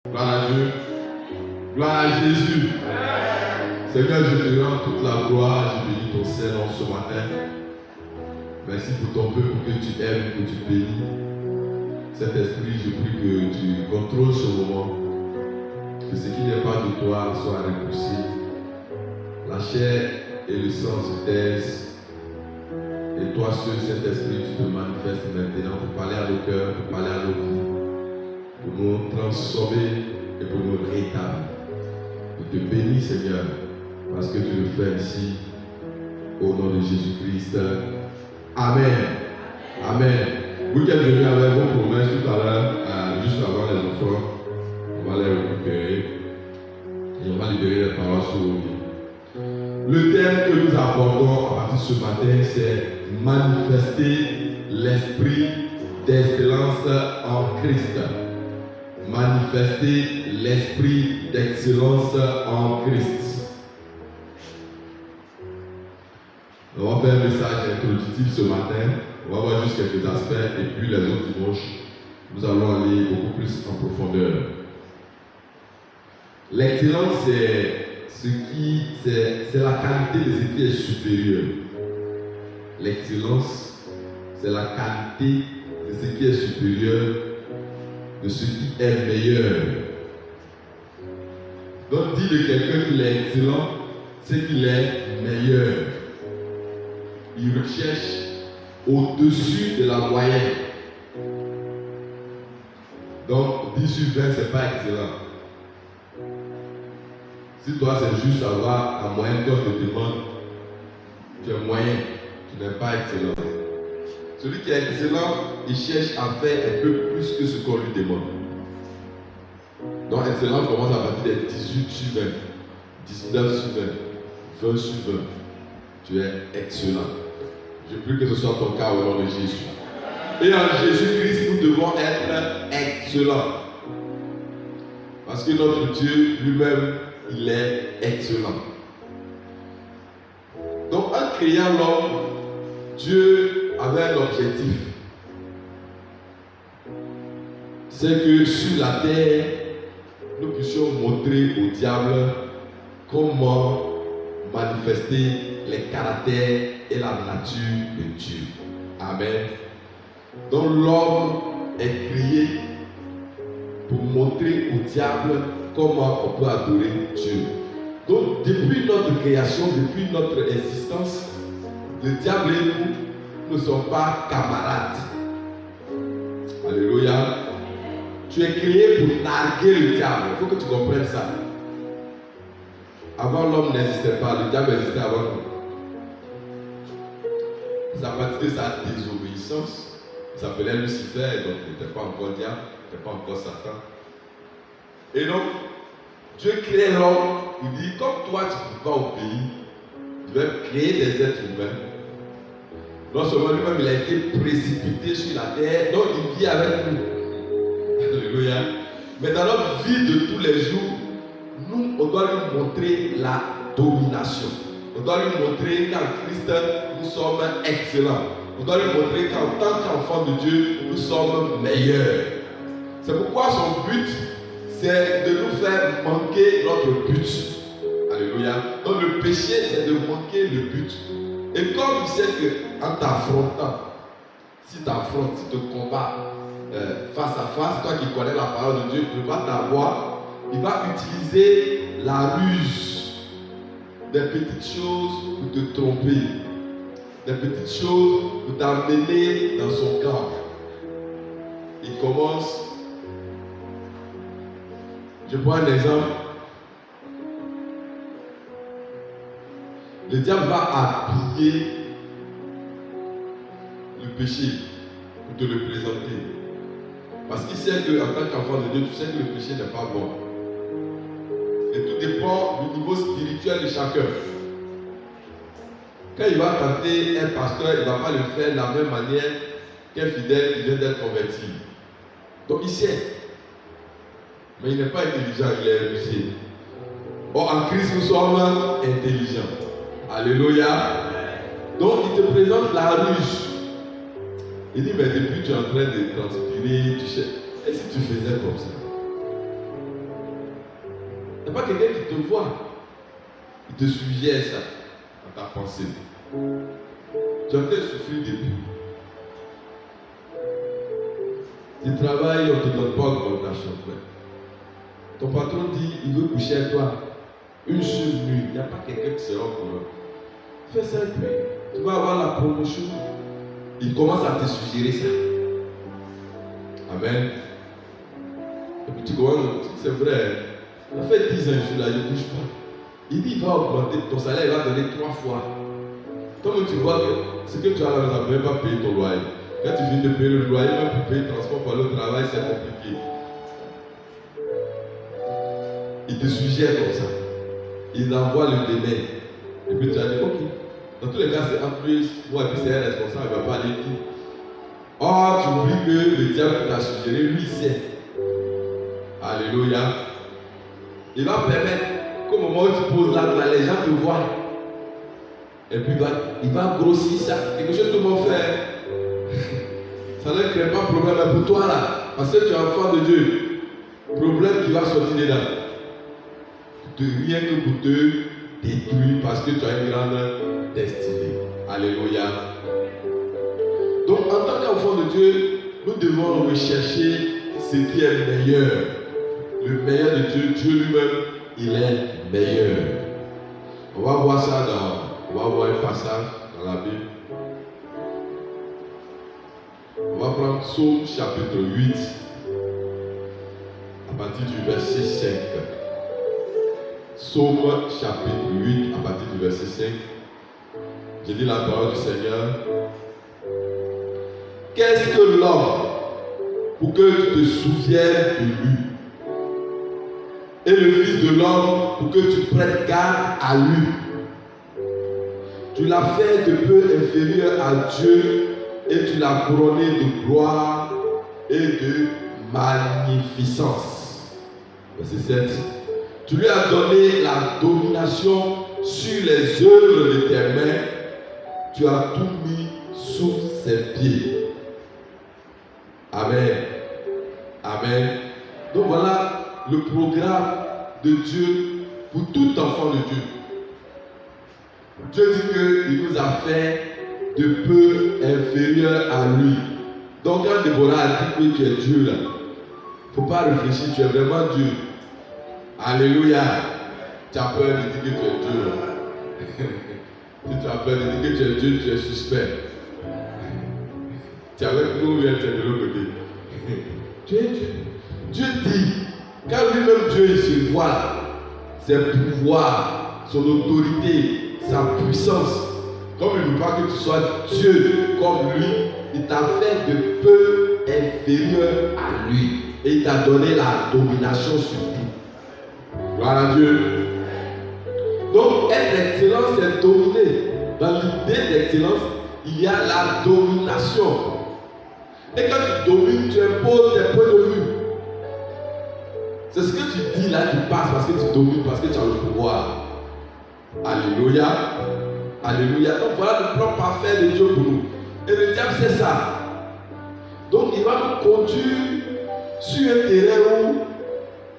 Gloire à Dieu. Gloire à Jésus. Seigneur, je te rends toute la gloire. Je bénis ton Saint-Nom ce matin. Merci pour ton peuple que tu aimes, que tu bénis. Saint-Esprit, je prie que tu contrôles ce moment. Que ce qui n'est pas de toi soit repoussé. La chair et le sang se taisent. Et toi seul, Saint-Esprit, tu te manifestes maintenant pour parler à nos cœurs, pour parler à nos vies, pour nous transformer et pour nous rétablir. Je te bénis, Seigneur, parce que tu le fais ici, au nom de Jésus-Christ. Amen. Amen. Week-end venu avec vos promesses tout à l'heure, juste avant les enfants, on va les récupérer et on va libérer les paroles sur vos vies. Le thème que nous abordons à partir de ce matin, c'est manifester l'esprit d'excellence en Christ. Manifester l'esprit d'excellence en Christ. On va faire un message introductif ce matin. On va voir juste quelques aspects et puis les autres dimanches, nous allons aller beaucoup plus en profondeur. L'excellence, c'est la qualité de ce qui est supérieur. L'excellence, c'est la qualité de ce qui est supérieur, de ce qui est meilleur. Donc, dire de quelqu'un qu'il est excellent, c'est qu'il est meilleur. Il recherche au-dessus de la moyenne. Donc, 10 sur 20, ce n'est pas excellent. Si toi, c'est juste avoir la moyenne qu'on te demande, tu es moyen, tu n'es pas excellent. Celui qui est excellent, il cherche à faire un peu plus que ce qu'on lui demande. Donc, excellent commence à partir des 18 sur 20, 19 sur 20, 20 sur 20. Tu es excellent. Je prie que ce soit ton cas au nom de Jésus. Et en Jésus-Christ, nous devons être excellents. Parce que notre Dieu lui-même, il est excellent. Donc, en créant l'homme, Dieu avait un objectif. C'est que sur la terre, nous puissions montrer au diable comment manifester les caractères et la nature de Dieu. Amen. Donc l'homme est créé pour montrer au diable comment on peut adorer Dieu. Donc depuis notre création, depuis notre existence, le diable et nous ne sommes pas camarades. Alléluia. Tu es créé pour narguer le diable. Il faut que tu comprennes ça. Avant, l'homme n'existait pas, le diable existait avant nous. C'est à partir de sa désobéissance, il s'appelait Lucifer, donc il n'était pas encore diable, il n'était pas encore Satan. Et donc, Dieu crée l'homme, il dit, comme toi tu ne peux pas obéir, tu vas créer des êtres humains. Non seulement lui-même, il a été précipité sur la terre, donc il vit avec nous. Alléluia. Mais dans notre vie de tous les jours, nous, on doit lui montrer la domination. On doit lui montrer qu'en Christ, nous sommes excellents. On doit lui montrer qu'en tant qu'enfants de Dieu, nous sommes meilleurs. C'est pourquoi son but, c'est de nous faire manquer notre but. Alléluia. Donc le péché, c'est de manquer le but. Et comme il sait qu'en t'affrontant, si tu affrontes, si tu combats face à face, toi qui connais la parole de Dieu, tu ne vas pas t'avoir. Il va utiliser la ruse, des petites choses pour te tromper, des petites choses pour t'emmener dans son camp. Il commence. Je prends un exemple. Le diable va habiller le péché pour te le présenter. Parce qu'il sait qu'en tant qu'enfant de Dieu, tu sais que le péché n'est pas bon. Et tout dépend du niveau spirituel de chacun. Quand il va tenter un pasteur, il ne va pas le faire de la même manière qu'un fidèle qui vient d'être converti. Donc il sait. Mais il n'est pas intelligent, il est rusé. Or en Christ, nous sommes intelligents. Alléluia. Donc il te présente la ruse. Il dit, mais depuis tu es en train de transpirer, tu sais. Et si tu faisais comme ça? n'est pas quelqu'un qui te voit. Il te suggère ça dans ta pensée. Tu as peut-être souffert depuis. Tu travailles, on ne te donne pas augmentation. Ton patron dit, il veut coucher avec toi une seule nuit. Il n'y a pas quelqu'un qui sera au courant. Fais ça un peu. Tu vas avoir la promotion. Il commence à te suggérer ça. Amen. Et puis tu commences, c'est vrai. Ça fait 10 ans que je suis là, je ne bouge pas. Il dit, il va augmenter ton salaire, il va donner 3 fois. Comme tu vois que ce que tu as là, tu ne vas pas payer ton loyer. Quand tu viens de payer le loyer, même pour payer le transport pour le travail, c'est compliqué. Il te suggère comme ça. Il envoie le délai. Et puis tu as dit, ok. Dans tous les cas, c'est en plus, moi, et puis c'est un responsable, il ne va pas aller tout. Or, tu oublies que le diable t'a suggéré, lui, sait. Alléluia. Il va permettre qu'au moment où tu poses là, les gens te voient. Et puis il va grossir ça. Quelque chose que tout le monde fait. Ça ne crée pas de problème. Mais pour toi là, parce que tu es enfant de Dieu, problème qui va sortir dedans. Rien que pour te détruire parce que tu as une grande destinée. Alléluia. Donc en tant qu'enfant de Dieu, nous devons rechercher ce qui est meilleur. Le meilleur de Dieu, Dieu lui-même, il est meilleur. On va voir ça on va voir un passage dans la Bible. On va prendre Psaume chapitre 8, à partir du verset 5. Psaume chapitre 8, à partir du verset 5. Je dis la parole du Seigneur. Qu'est-ce que l'homme pour que tu te souviennes de lui? Et le Fils de l'homme pour que tu prennes garde à lui. Tu l'as fait de peu inférieur à Dieu et tu l'as couronné de gloire et de magnificence. Verset 7. Tu lui as donné la domination sur les œuvres de tes mains. Tu as tout mis sous ses pieds. Amen. Amen. Donc voilà le programme de Dieu pour tout enfant de Dieu. Dieu dit qu'il nous a fait de peu inférieur à lui. Donc quand Déborah a dit que tu es Dieu là, il ne faut pas réfléchir, tu es vraiment Dieu. Alléluia. Tu as peur de dire que tu es Dieu. Si tu as peur de dire que tu es Dieu, tu es suspect. Tu es avec nous ou bien tu es de l'autre côté. Tu es Dieu. Dieu dit, quand lui-même Dieu il se voit, ses pouvoirs, son autorité, sa puissance, comme il ne veut pas que tu sois Dieu comme lui, il t'a fait de peu inférieur à lui. Et il t'a donné la domination sur tout. Gloire à Dieu. Donc, être excellent, c'est dominer. Dans l'idée d'excellence, il y a la domination. Et quand tu domines, tu imposes tes points de vue. C'est ce que tu dis là, tu passes parce que tu domines, parce que tu as le pouvoir. Alléluia. Alléluia. Donc voilà le plan parfait de Dieu pour nous. Et le diable c'est ça. Donc il va nous conduire sur un terrain où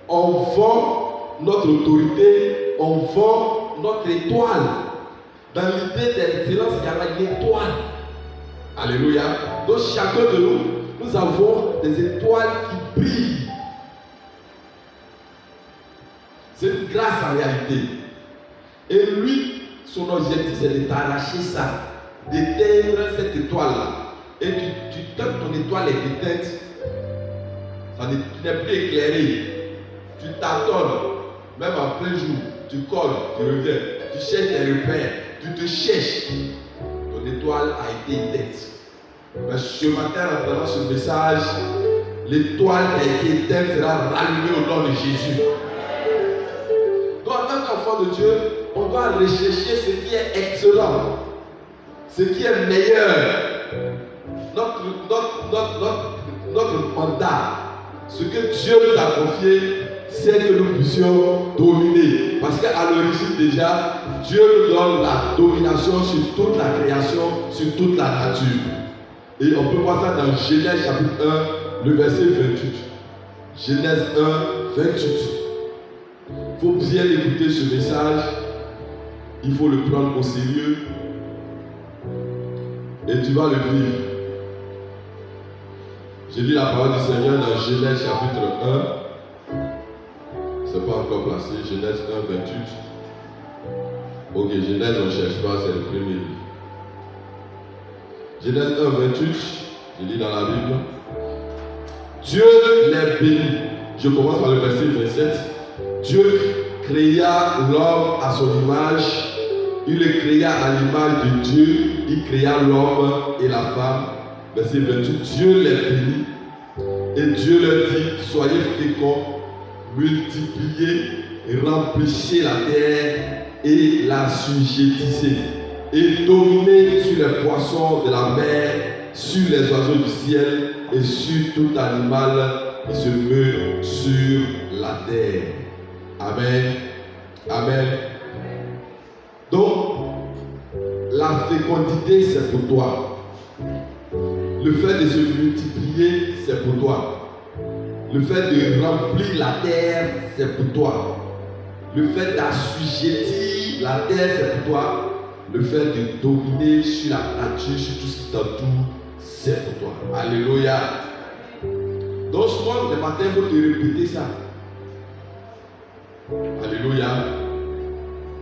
on vend notre autorité, on vend notre étoile. Dans l'idée d'excellence, il y a une étoile. Alléluia. Donc chacun de nous, nous avons des étoiles qui brillent. C'est une grâce en réalité. Et lui, son objectif, c'est de t'arracher ça, d'éteindre cette étoile-là. Et quand ton étoile est éteinte, ça n'est plus éclairé. Tu tâtonnes, même en plein jour, tu colles, tu reviens, tu cherches tes repères, tu te cherches. Ton étoile a été éteinte. Mais ce matin, en entendant ce message, l'étoile qui a été éteinte sera rallumée au nom de Jésus. Donc, en tant qu'enfant de Dieu, on doit rechercher ce qui est excellent, ce qui est meilleur. Notre mandat, ce que Dieu nous a confié, c'est que nous puissions dominer. Parce qu'à l'origine déjà, Dieu nous donne la domination sur toute la création, sur toute la nature. Et on peut voir ça dans Genèse chapitre 1, le verset 28. Genèse 1, 28. Il faut bien écouter ce message. Il faut le prendre au sérieux. Et tu vas le vivre. J'ai lu la parole du Seigneur dans Genèse chapitre 1. C'est pas encore placé. Genèse 1, 28. Ok, Genèse, on ne cherche pas, c'est le premier livre. Genèse 1, 28. Je lis dans la Bible. Dieu les bénit. Je commence par le verset 27. Dieu créa l'homme à son image. Il le créa à l'image de Dieu. Il créa l'homme et la femme. Verset 28. Dieu les bénit. Et Dieu leur dit, soyez féconds, multipliez, remplissez la terre et la assujettissez. Et dominez sur les poissons de la mer, sur les oiseaux du ciel et sur tout animal qui se meut sur la terre. Amen. Amen. Donc, la fécondité, c'est pour toi. Le fait de se multiplier, c'est pour toi. Le fait de remplir la terre, c'est pour toi. Le fait d'assujettir la terre, c'est pour toi. Le fait de dominer sur la nature, sur tout ce qui t'entoure, c'est pour toi. Alléluia. Donc souvent, le matin, il faut te répéter ça. Alléluia.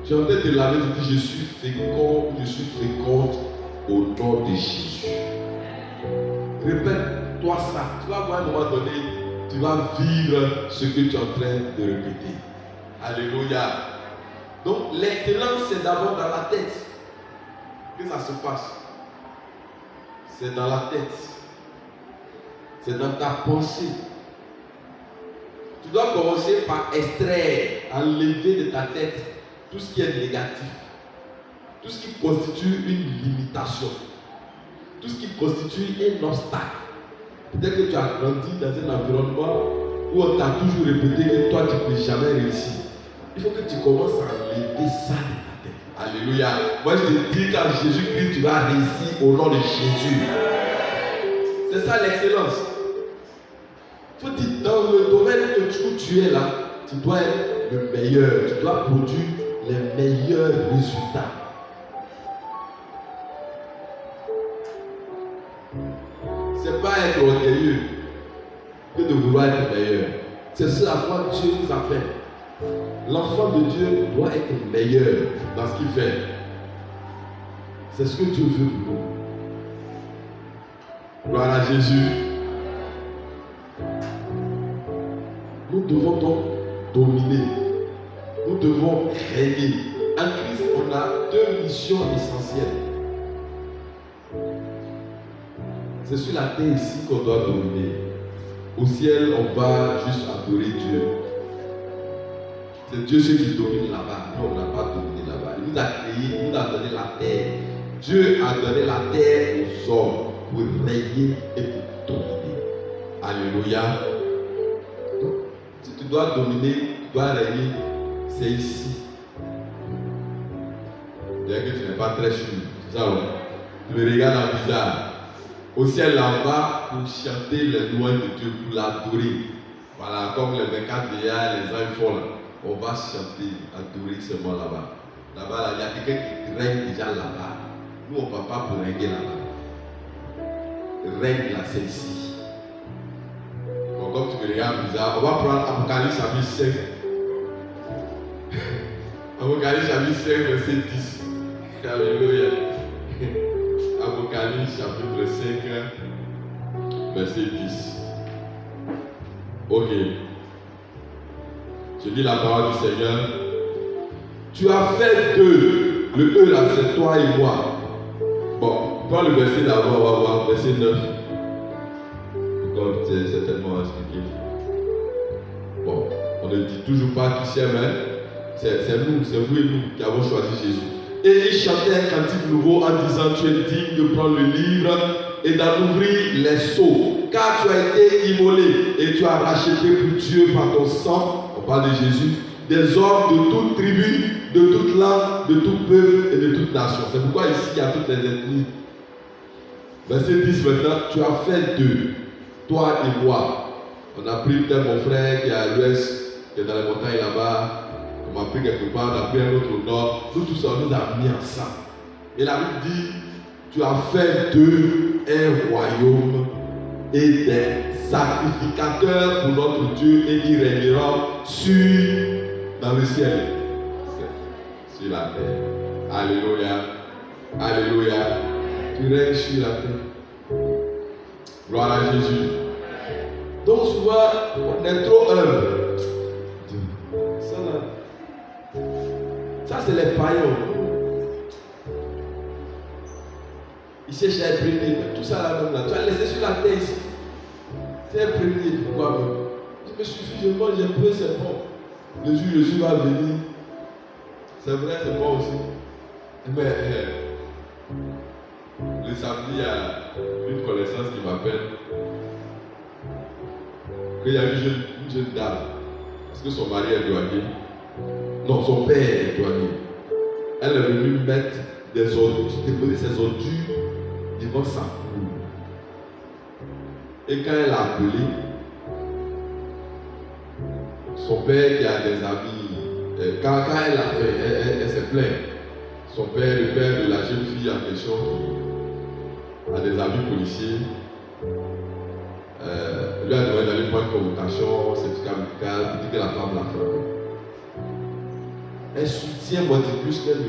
Tu es en train de te laver, tu dis, je suis fécond, je suis féconde au nom de Jésus. Répète-toi ça. Tu vas voir à un moment donné, tu vas vivre ce que tu es en train de répéter. Alléluia. Donc l'excellence, c'est d'abord dans la tête que ça se passe. C'est dans la tête. C'est dans ta pensée. Tu dois commencer par extraire, enlever de ta tête tout ce qui est négatif, tout ce qui constitue une limitation, tout ce qui constitue un obstacle. Peut-être que tu as grandi dans un environnement où on t'a toujours répété que toi tu ne peux jamais réussir. Il faut que tu commences à enlever ça de ta tête. Alléluia. Moi je te dis qu'en Jésus-Christ tu vas réussir au nom de Jésus. C'est ça l'excellence. Il faut dire dans le domaine où tu es là, tu dois être le meilleur. Tu dois produire les meilleurs résultats. C'est pas être orgueilleux que de vouloir être meilleur. C'est ce à quoi Dieu nous appelle. L'enfant de Dieu doit être meilleur dans ce qu'il fait. C'est ce que Dieu veut pour nous. Gloire à Jésus. Nous devons donc dominer. Nous devons régner. En Christ, on a deux missions essentielles. C'est sur la terre ici qu'on doit dominer. Au ciel, on va juste adorer Dieu. C'est Dieu celui qui domine là-bas. Nous, on n'a pas dominé là-bas. Il nous a créé, il nous a donné la terre. Dieu a donné la terre aux hommes pour régner et pour dominer. Alléluia. Donc, si tu dois dominer, tu dois régner, c'est ici. Bien que tu n'es pas très sûr. C'est ça, tu me regardes en bizarre. Au ciel là-bas, pour chanter les louanges de Dieu, pour l'adorer. Voilà, comme les 24 veillards, les anges font là. On va chanter, adorer seulement là-bas. Là-bas, il y a quelqu'un qui règne déjà là-bas. Nous, on ne va pas pour régner là-bas. Le règne là, c'est ici. Bon, comme tu me regardes bizarre, on va prendre Apocalypse chapitre 5. Apocalypse chapitre 5, verset 10. Alléluia. Apocalypse chapitre 5, verset 10. Ok. Je lis la parole du Seigneur. Tu as fait d'eux. Le eux là, c'est toi et moi. Bon, prends le verset d'avant, on va voir. Verset 9. Comme c'est certainement expliqué. Bon, on ne dit toujours pas qui c'est, mais c'est nous, c'est vous et nous qui avons choisi Jésus. Et il chantait un cantique nouveau en disant, tu es digne de prendre le livre et d'en ouvrir les sceaux, car tu as été immolé et tu as racheté pour Dieu par ton sang, on parle de Jésus, des hommes de toute tribu, de toute langue, de tout peuple et de toute nation. C'est pourquoi ici il y a toutes les ethnies. Verset 10 maintenant, tu as fait d'eux, toi et moi. On a pris peut-être mon frère qui est à l'ouest, qui est dans les montagnes là-bas. On m'a pris quelque part, on a pris un autre au nord. Nous tous, on nous a mis ensemble. Et la Bible dit, tu as fait d'eux un royaume et des sacrificateurs pour notre Dieu et qui régneront dans le ciel, sur la terre. Alléluia. Alléluia. Tu règnes sur la terre. Gloire à Jésus. Donc souvent, on est trop humble. Ça c'est les païens. Ils cherchent à être prévenus. Tout ça là-bas, tu as laissé sur la terre ici. Tu es prévenu pourquoi même. Je me suffit, je mange, j'ai pris, c'est bon. Le jour Jésus va venir. C'est vrai, c'est bon aussi. Mais le samedi, il y a une connaissance qui m'appelle qu'il y a une jeune dame. Parce que son mari est douanier. Non, son père est douanier. Elle est venue mettre des ordures, déposer ses ordures devant sa cour. Et quand elle a appelé, son père qui a des amis, quand elle a fait, elle s'est plainte. Son père, le père de la jeune fille en question, qui a des amis policiers, lui a demandé d'aller prendre une convocation, certificat médical, pour dire que la femme l'a frappé. Elle soutient Monticus qu'elle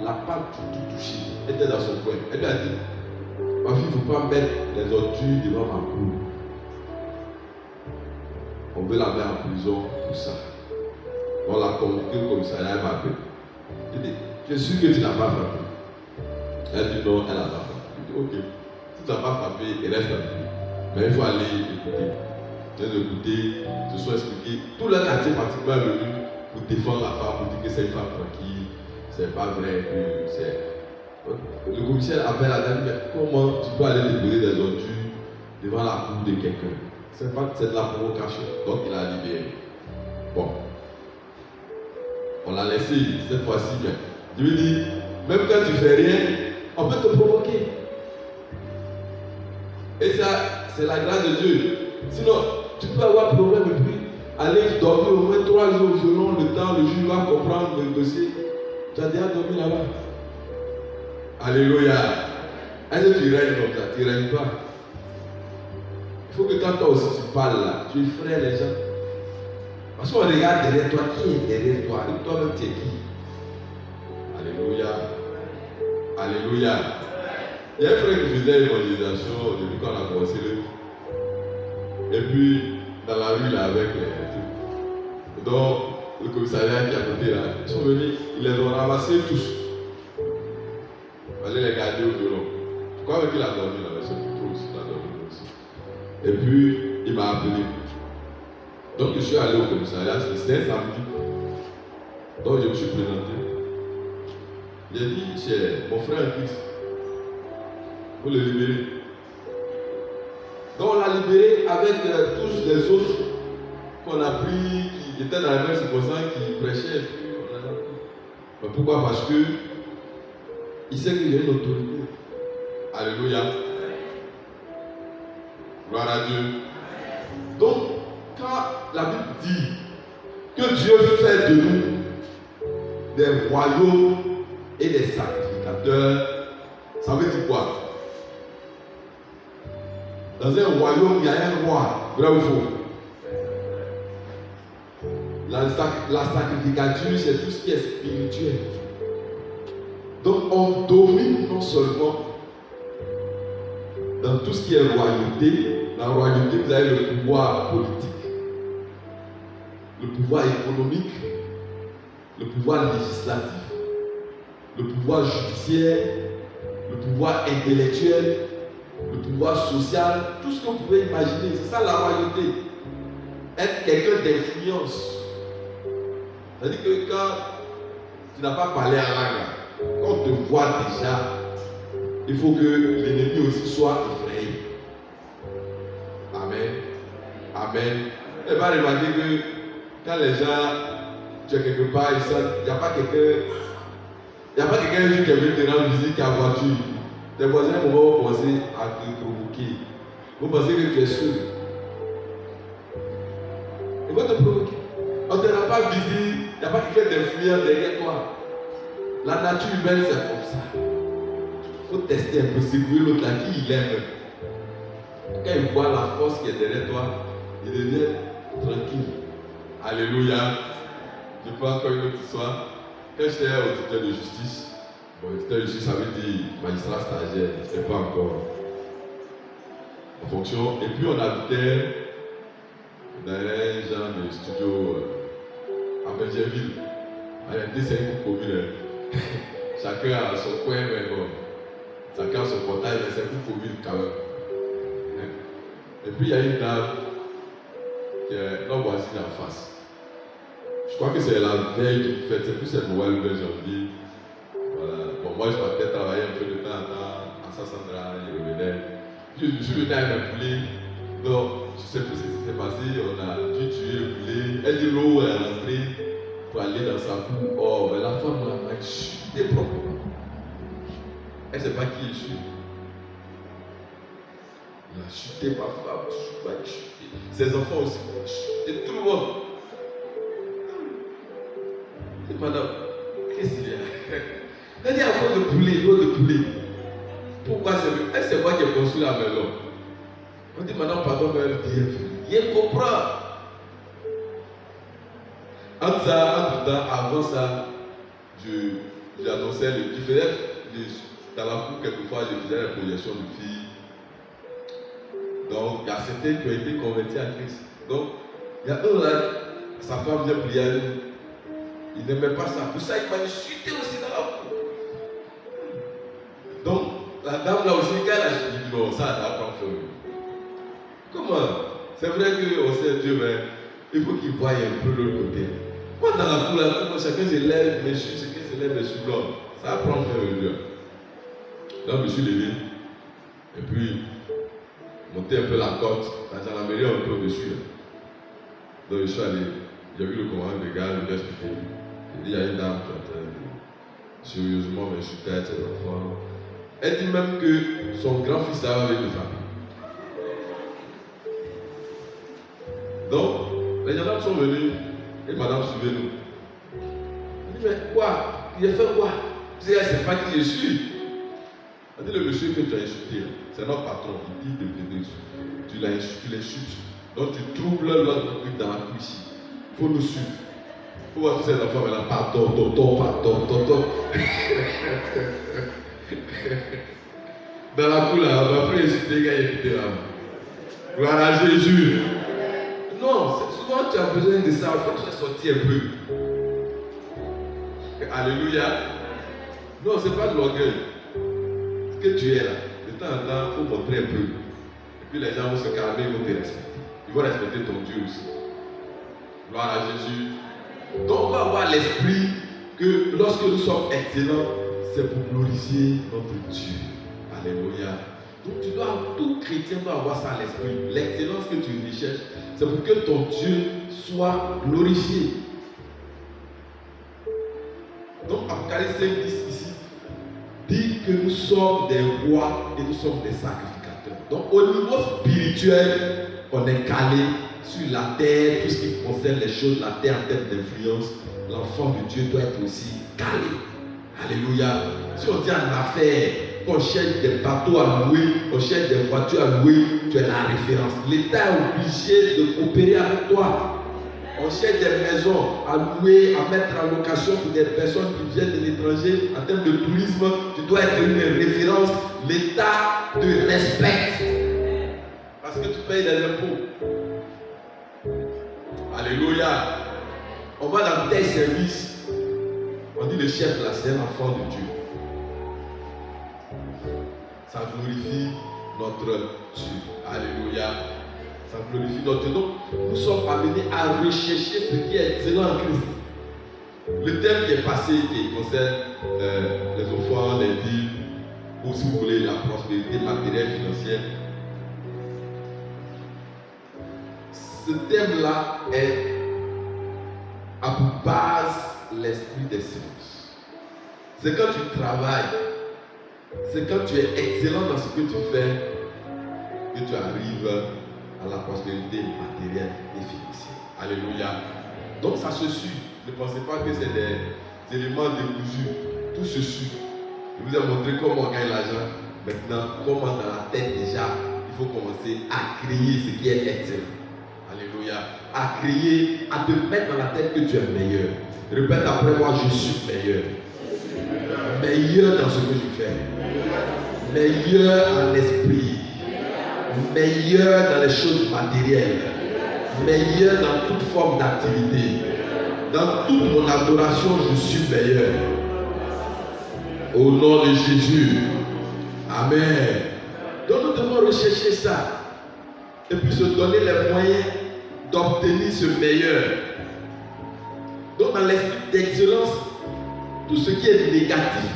ne l'a pas tout touché. Elle était dans son coin. Elle lui a dit, ma fille, il ne faut pas mettre les ordures devant ma cour. On veut la mettre en prison pour ça. On l'a convoqué au commissariat, elle m'a appelé. Il dit, tu es sûr que tu n'as pas frappé? Elle dit non, elle n'a pas frappé. Il dit, ok, si tu n'as pas frappé, il reste tranquille. Mais il faut aller écouter. Écouter, se soit expliqué. Tout le quartier pratiquement est venu pour défendre la femme, pour dire que c'est une femme tranquille, c'est pas vrai que c'est. Le commissaire appelle la dame, mais comment tu peux aller déposer des ordures devant la cour de quelqu'un? C'est de la provocation. Donc il a libéré. Bon. On l'a laissé cette fois-ci bien. Je lui dis, même quand tu fais rien, on peut te provoquer. Et ça, c'est la grâce de Dieu. Sinon, tu peux avoir problème et puis aller dormir au moins 3 jours selon le temps, le juge va comprendre le dossier. Tu as déjà dormi là-bas. Alléluia. Est-ce que tu règnes comme ça? Tu ne règnes pas. Il faut que quand toi aussi tu parles là, tu effraies les gens. Parce qu'on regarde derrière toi, qui est derrière toi? Et toi-même, tu es qui? Alléluia. Alléluia. Il y a un frère qui faisait l'évangélisation depuis qu'on a commencé le. Et puis, dans la rue, là, avec les. Donc, le commissariat qui est à côté, là, ils sont venus, ils les ont ramassés tous. Il fallait les garder au bureau. Je crois qu'il a dormi là, c'est plutôt aussi, il a dormi aussi. Et puis, il m'a appelé. Donc, je suis allé au commissariat, c'était un samedi. Donc, je me suis présenté. J'ai dit, c'est mon frère Christ. Il faut le libérer. Donc, on l'a libéré avec tous les autres qu'on a pris, qui étaient dans la même circonstance, qui prêchaient. Mais pourquoi? Parce que il sait qu'il y a une autorité. Alléluia. Gloire à Dieu. Donc, quand la Bible dit que Dieu fait de nous des royaumes et des sacrificateurs, ça veut dire quoi? Dans un royaume, il y a un roi, vrai ou faux? La sacrificature, c'est tout ce qui est spirituel. Donc, on domine non seulement dans tout ce qui est royauté. Dans la royauté, vous avez le pouvoir politique, le pouvoir économique, le pouvoir législatif, le pouvoir judiciaire, le pouvoir intellectuel, le pouvoir social, tout ce que vous pouvez imaginer. C'est ça la royauté. Être quelqu'un d'influence. C'est-à-dire que quand tu n'as pas parlé en langue, quand on te voit déjà, il faut que l'ennemi aussi soit effrayé. Amen. Amen. Et va remarquer que quand les gens, tu es quelque part, il n'y a pas quelqu'un qui est venu te rendre visite en voiture. Tes voisins vont penser à te provoquer. Vous pensez que tu es seul. Ils vont te provoquer. On ne te rend pas visite il n'y a pas quelqu'un d'influent derrière toi. La nature humaine, c'est comme ça. Il faut tester un peu, secouer l'autre là, qui il aime. Quand il voit la force qui est derrière toi, il devient tranquille. Alléluia. Je peux encore une autre histoire. Quand j'étais auditeur de justice, auditeur de justice, ça veut dire magistrat stagiaire, je ne sais pas encore en fonction. Et puis on habitait dans un genre de studio à Bergerville. En réalité, c'est une commune. Chacun a son coin, mais bon. Chacun a son portail, mais c'est une commune quand même. Et puis il y a une dame qui est notre voisine en face. Je crois que c'est la veille d'une fête, c'est plus cette Noël, le janvier. Voilà. Bon, moi je partais travailler un peu de temps en temps à Sassandra, je revenais. Je suis venu avec un poulet. Donc, je ne sais plus ce qui s'est passé, on a dû tuer le poulet. Elle dit l'eau est rentrée pour aller dans sa cour. Oh, mais la femme m'a chuté proprement. Elle ne sait pas qui je suis. Elle a chuté ma femme, je suis chuté. Ses enfants aussi m'ont chuté, tout le monde. Et madame, qu'est-ce qu'il y a? Elle dit à cause de poulet, l'eau de poulet. Pourquoi c'est elle, c'est moi qui ai construit la maison. On dit madame, pardon, mais elle dit, il comprend. Entre temps, avant ça, j'annonçais, je faisais dans la cour, quelquefois, je faisais la projection de filles. Donc, il y a certains qui ont été convertis à Christ. Donc, il y a un là, sa femme vient prier à lui. Il n'aimait pas ça. Pour ça, il m'a chuté aussi dans la cour. Donc, la dame là aussi, quand elle a dit non, ça n'a pas fait. Comment? C'est vrai qu'on sait Dieu, mais il faut qu'il voie un peu l'autre côté. Moi, dans la cour là, chacun se lève, mais chacun se lève, mais je suis l'homme. Ça apprend à faire Dieu. Donc, je me suis levé. Et puis, monter un peu la côte. J'en améliore un peu au-dessus. Donc, je suis allé. J'ai vu le commandant de gare, je l'ai expliqué. Il y a une dame qui est en train de sérieusement m'insulter avec ses enfants. Elle dit même que son grand-fils a avec les familles. Donc, les gendarmes sont venus et madame suivez-nous. Elle dit, mais quoi? Il a fait quoi? Je dis, elle ne sait pas qui je suis. Elle dit, le monsieur que tu as insulté, c'est notre patron. Il dit de venir. Tu l'insultes. Donc tu troubles l'autre truc dans la cour ici. Il faut nous suivre. Il faut voir tous ces enfants maintenant. Pardon. Dans la cour là, on va après insulter quand il était là. Gloire à Jésus. Non, souvent tu as besoin de ça. Il faut que tu sortir un peu. Alléluia. Non, ce n'est pas de l'orgueil. Ce que tu es là, de temps en temps, il faut montrer un peu. Et puis les gens vont se calmer, ils vont te respecter. Ils vont respecter ton Dieu aussi. Gloire à Jésus. Donc on va avoir l'esprit que lorsque nous sommes excellents, c'est pour glorifier notre Dieu. Alléluia. Donc tu dois, tout chrétien doit avoir ça à l'esprit. L'excellence que tu recherches, c'est pour que ton Dieu soit glorifié. Donc Apocalypse 5, 10 ici dit que nous sommes des rois et nous sommes des sacrificateurs. Donc au niveau spirituel, on est calé sur la terre, tout ce qui concerne les choses, la terre en termes d'influence. L'enfant de Dieu doit être aussi calé. Alléluia. Si on dit en affaires, on cherche des bateaux à louer, on cherche des voitures à louer, tu es la référence. L'État est obligé de coopérer avec toi. On cherche des maisons à louer, à mettre en location pour des personnes qui viennent de l'étranger. En termes de tourisme, tu dois être une référence. L'État te respecte. Parce que tu payes des impôts. Alléluia. On va dans tes services. On dit le chef là, c'est un enfant de Dieu. Ça glorifie notre Dieu. Alléluia. Ça glorifie notre Dieu. Donc, nous sommes amenés à rechercher ce qui est excellent en Christ. Le thème qui est passé, qui concerne les offrandes, les dîmes, ou si vous voulez, la prospérité matérielle, financière. Ce thème-là a pour base l'esprit d'excellence. C'est quand tu travailles, c'est quand tu es excellent dans ce que tu fais, que tu arrives à la prospérité matérielle et financière. Alléluia. Donc ça se suit. Ne pensez pas que c'est des éléments décousus. Tout se suit. Je vous ai montré comment on gagne l'argent. Maintenant, comment dans la tête déjà, il faut commencer à créer ce qui est excellent. Alléluia. À créer, à te mettre dans la tête que tu es meilleur. Répète après moi, je suis meilleur. Meilleur dans ce que je fais. Meilleur en esprit. Meilleur dans les choses matérielles. Meilleur dans toute forme d'activité. Dans toute mon adoration, je suis meilleur. Au nom de Jésus. Amen. Donc nous devons rechercher ça. Et puis se donner les moyens d'obtenir ce meilleur. Donc dans l'esprit d'excellence, tout ce qui est négatif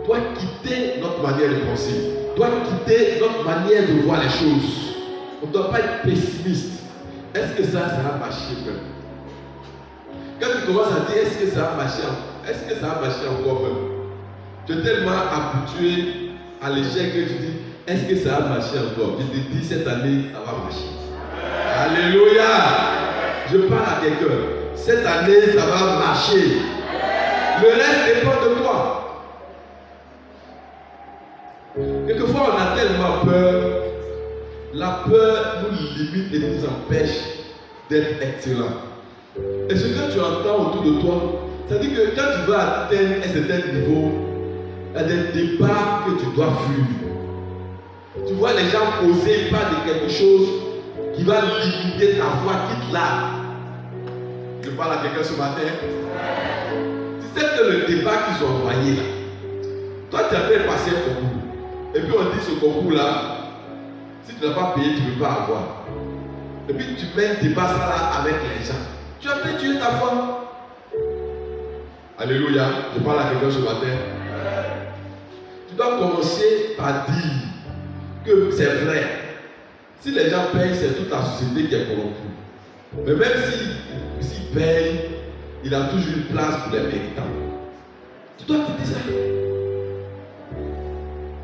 doit quitter notre manière de penser, doit quitter notre manière de voir les choses. On ne doit pas être pessimiste. Est-ce que ça va marcher même? Quand tu commences à dire est-ce que ça va marcher, est-ce que ça va marcher encore même? Tu es tellement habitué à l'échec que tu dis est-ce que ça va marcher encore? Je te dis cette année ça va marcher. Alléluia! Je parle à quelqu'un. Cette année ça va marcher. Le reste dépend de toi. Quelquefois on a tellement peur. La peur nous limite et nous empêche d'être excellent. Et ce que tu entends autour de toi, ça dit que quand tu vas atteindre un certain niveau, il y a des débats que tu dois fuir. Tu vois les gens oser parler de quelque chose qui va limiter ta foi, quitte-la. Je parle à quelqu'un ce matin. Tu sais que le débat qu'ils ont envoyé là, toi tu as fait passer un concours. Et puis on dit ce concours-là, si tu n'as pas payé, tu ne peux pas avoir. Et puis tu mets un débat ça là avec les gens. Tu as fait tuer ta foi. Alléluia. Je parle à quelqu'un ce matin. Tu dois commencer par dire que c'est vrai. Si les gens payent, c'est toute la société qui est corrompue. Mais même s'ils payent, il a toujours une place pour les méritants. Tu dois quitter ça.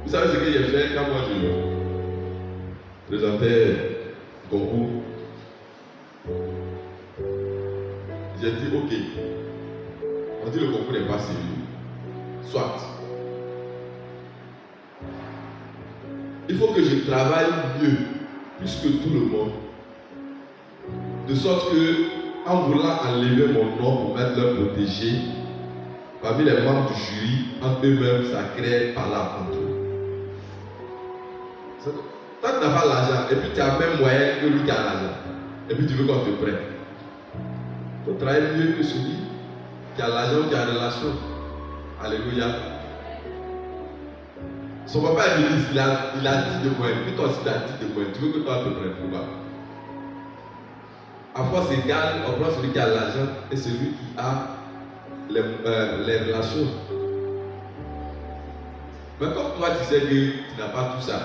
Vous savez ce que j'ai fait quand moi je présentais le concours? J'ai dit ok, on dit le concours n'est pas sérieux. Soit. Il faut que je travaille mieux, plus que tout le monde. De sorte que, en voulant enlever mon nom pour mettre leur protégé, parmi les membres du jury, en eux-mêmes, ça crée par là contre eux. Toi, tu n'as pas l'argent, et puis tu as même moyen que lui qui a l'argent. Et puis tu veux qu'on te prenne. Tu travailles mieux que celui qui a l'argent, qui a la relation. Alléluia. Son papa est ministre, il a dit de moi, puis toi aussi tu as dit de moi. Tu veux que toi te prennes pourquoi? À force égale, on prend celui qui a l'argent et celui qui a les relations. Mais comme toi tu sais que tu n'as pas tout ça,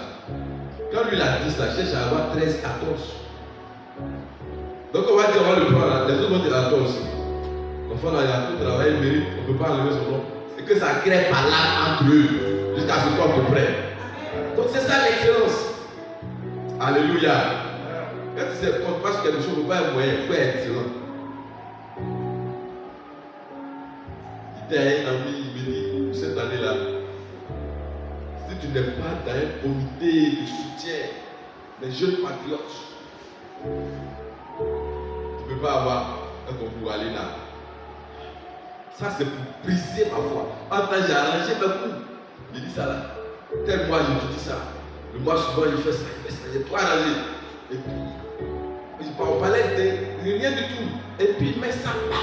quand lui il a dit ça, cherche à avoir 13, 14. Donc on va dire, on va le prendre, les autres vont dire à toi aussi. L'enfant là, il a tout travaillé, il mérite, on ne peut pas enlever son nom. Et que ça crée par là entre eux, jusqu'à ce qu'on te prenne. Donc c'est ça l'excellence. Alléluia. Quand tu sais, quand tu passes quelque chose, il ne faut pas être moyen, il faut être excellent. Il était un ami, il me dit, cette année-là, si tu n'es pas dans un comité de soutien des jeunes patriotes, tu ne peux pas avoir un concours à l'ENA. Ça c'est pour briser ma foi. En tant que j'ai arrangé mes coups, il dit ça là. Tel mois je te dis ça. Le mois suivant il fait ça, j'ai tout arrangé. Et puis, on parlait de rien du tout. Et puis il met ça là.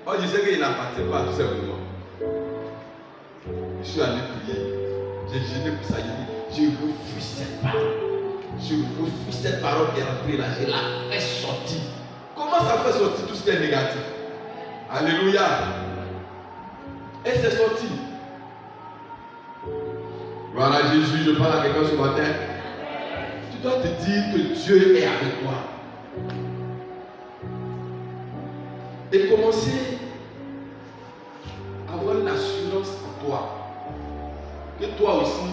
Oh, je sais qu'il n'appartient pas à tous ces mouvements. Je suis allé prier. J'ai gêné pour ça. Je refuse cette parole. Je refuse cette parole qui est rentrée là. Je la fais sortir. Comment ça fait sortir tout ce qui est négatif? Alléluia. Et c'est sorti. Voilà Jésus, je parle à quelqu'un ce matin. Tu dois te dire que Dieu est avec toi. Et commencer à avoir une assurance en toi. Que toi aussi,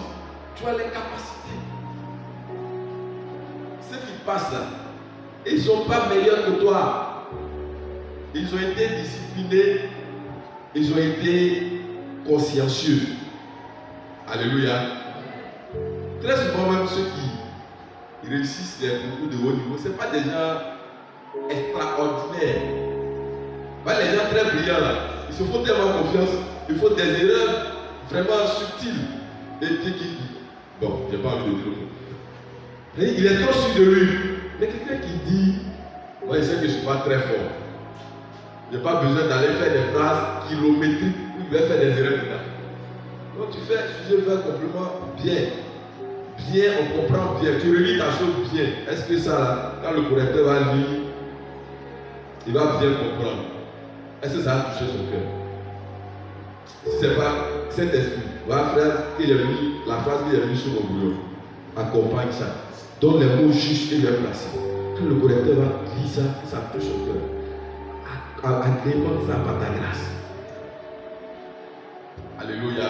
tu as les capacités. Ceux qui passent là, ils ne sont pas meilleurs que toi. Ils ont été disciplinés, ils ont été consciencieux. Alléluia. Très souvent même ceux qui réussissent les concours de haut niveau, ce n'est pas des gens extraordinaires. Les gens très brillants là, ils se font tellement confiance, il faut des erreurs vraiment subtiles. Et qui bon, je n'ai pas envie de dire le mot. Il est trop sûr de lui. Mais quelqu'un qui dit, moi je sais que je ne suis pas très fort. Je n'ai pas besoin d'aller faire des phrases kilométriques où il va faire des erreurs dedans. Donc tu fais sujet vers complément bien. Bien, on comprend bien. Tu relis ta chose bien. Est-ce que ça là, quand le correcteur va lire, il va bien comprendre? Est-ce que ça a touché son cœur? Si ce n'est pas cet esprit, va faire qu'il ait mis la phrase qu'il a mis sur mon boulot. Accompagne ça. Donne les mots justes et bien placés. Quand le correcteur va lire ça, ça touche son cœur. Agrémente ça par ta grâce. Alléluia.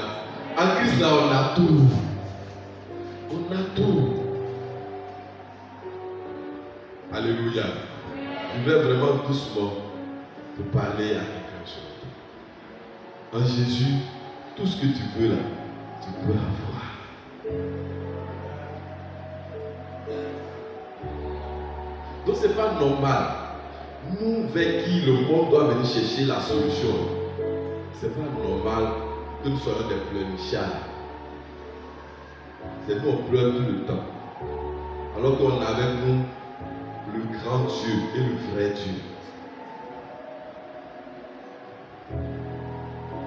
En Christ là, on a tout. On a tout. Alléluia. Je vais vraiment doucement te parler à quelqu'un chose. En Jésus, tout ce que tu veux là, tu peux avoir. Donc c'est pas normal. Nous vers qui le monde doit venir chercher la solution. C'est pas normal que nous soyons des pleurnichards. C'est nous on pleure tout le temps. Alors qu'on a avec nous le grand Dieu et le vrai Dieu.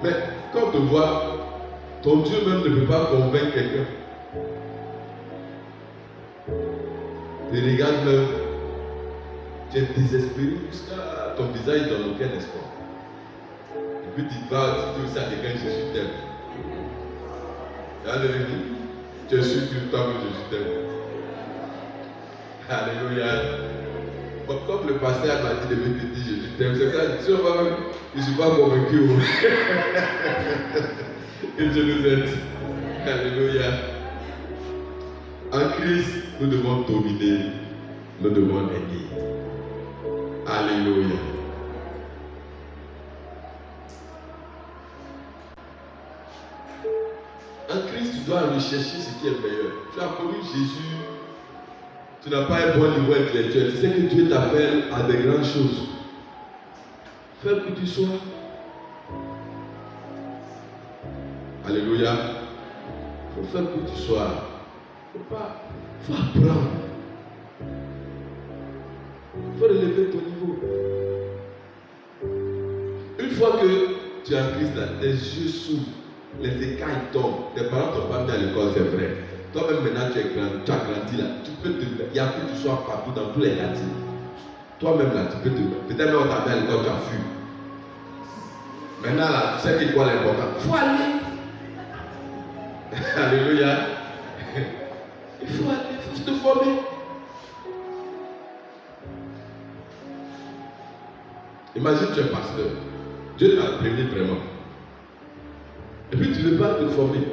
Mais quand tu vois, ton Dieu même ne peut pas convaincre quelqu'un. Tu regardes même, tu es désespéré jusqu'à ton visage dans aucun espoir. Et puis tu vas dire aussi à quelqu'un, Jésus t'aime. Tu es sûr que toi que Jésus t'aime. Alléluia. Comme le pasteur m'a dit de me dire Jésus t'aime, c'est ça, si on va même, je ne suis pas convaincu. Que Dieu nous aide. Alléluia. En Christ, nous devons dominer, nous devons aimer. Alléluia. En Christ, tu dois rechercher ce qui est meilleur. Tu as connu Jésus, tu n'as pas un bon niveau intellectuel. Tu sais que Dieu t'appelle à des grandes choses. Fais que tu sois. Alléluia. Il faut faire que tu sois. Il faut apprendre. Il faut relever ton niveau. Une fois que tu es en Christ, tes yeux s'ouvrent, les écailles tombent. Tes parents ne t'ont pas mis à l'école, c'est vrai. Toi-même maintenant tu as grandi là. Il y a que tu sois partout dans tous les quartiers. Toi-même là, tu peux te. Peut-être même on t'a mis à l'école, tu as fui. Maintenant là, tu sais que quoi l'important? Il faut aller. Alléluia. Il faut aller, il faut te former. Imagine tu es pasteur. Dieu t'a prévenu vraiment. Et puis tu ne veux pas te former.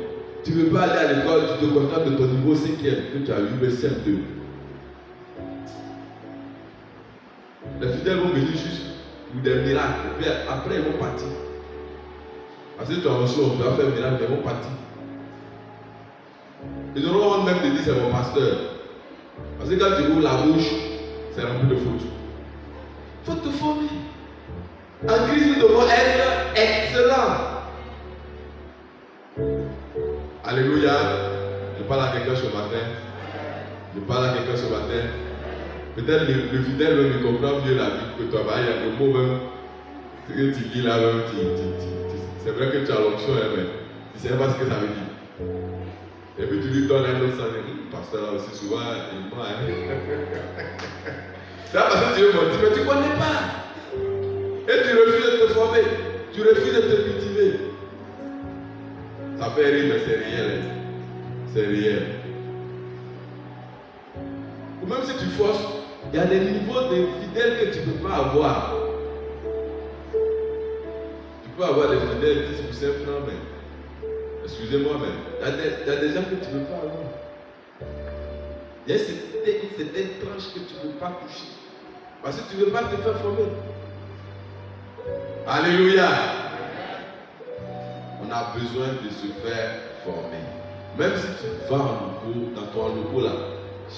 Tu ne veux pas aller à l'école, tu te contentes de ton niveau 5e que tu as eu le CM2. Les fidèles vont venir juste pour des miracles. Et puis après ils vont partir. Parce que tu as reçu, on doit faire un miracle, ils vont partir. Ils auront même de dire c'est mon pasteur. Parce que quand tu ouvres la bouche, c'est rempli de fautes. Il faut te former. En Christ, nous devons être excellents. Alléluia. Je parle à quelqu'un ce matin. Je parle à quelqu'un ce matin. Peut-être le fidèle même il comprend mieux la Bible que toi. Il y a le mot même que tu lis là même. C'est vrai que tu as l'option, mais tu ne sais pas ce que ça veut dire. Et puis tu lui donnes un autre sens. Pasteur là aussi souvent, il ment. C'est parce que tu veux mentir, mais tu ne connais pas. Et tu refuses de te former. Tu refuses de te cultiver. Ça fait rire, mais c'est réel. C'est réel. Ou même si tu forces, il y a des niveaux de fidèles que tu ne peux pas avoir. Tu peux avoir des fidèles 10 pour 5 francs, mais excusez-moi, mais il y a des gens que tu ne peux pas avoir. Il y a une certaine tranche que tu ne peux pas toucher. Parce que tu ne veux pas te faire former. Alléluia. On a besoin de se faire former. Même si tu vas en locaux, dans ton locaux là,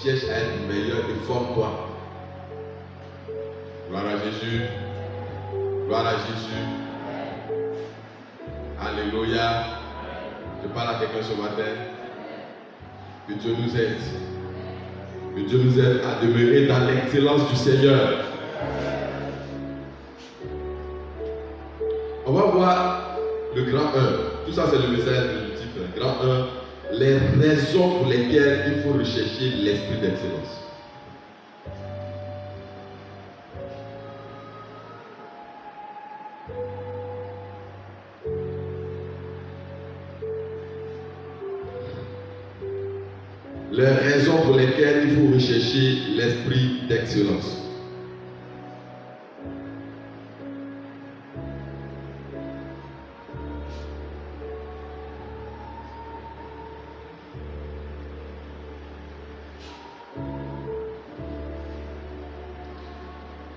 cherche à être meilleur et forme-toi. Gloire à Jésus. Gloire à Jésus. Alléluia. Je parle à quelqu'un ce matin. Que Dieu nous aide. Que Dieu nous aide à demeurer dans l'excellence du Seigneur. On va voir le grand 1. Tout ça, c'est le message du titre. Grand 1. Les raisons pour lesquelles il faut rechercher l'esprit d'excellence. Les raisons pour lesquelles il faut rechercher l'esprit d'excellence.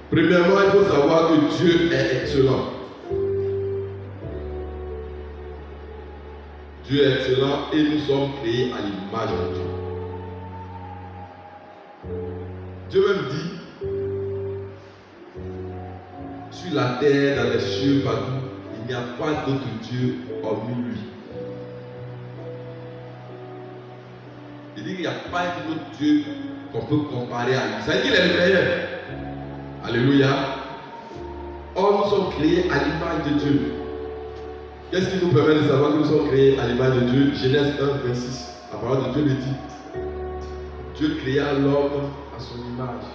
Premièrement, il faut savoir que Dieu est excellent. Dieu est excellent et nous sommes créés à l'image de Dieu. Dieu même dit, sur la terre, dans les cieux, partout, il n'y a pas d'autre Dieu hormis lui. Il dit qu'il n'y a pas d'autre Dieu qu'on peut comparer à lui. Ça veut dire qu'il est le meilleur. Alléluia. Or, nous sommes créés à l'image de Dieu. Qu'est-ce qui nous permet de savoir que nous sommes créés à l'image de Dieu? Genèse 1, 26. La parole de Dieu le dit. Dieu créa l'homme à son image.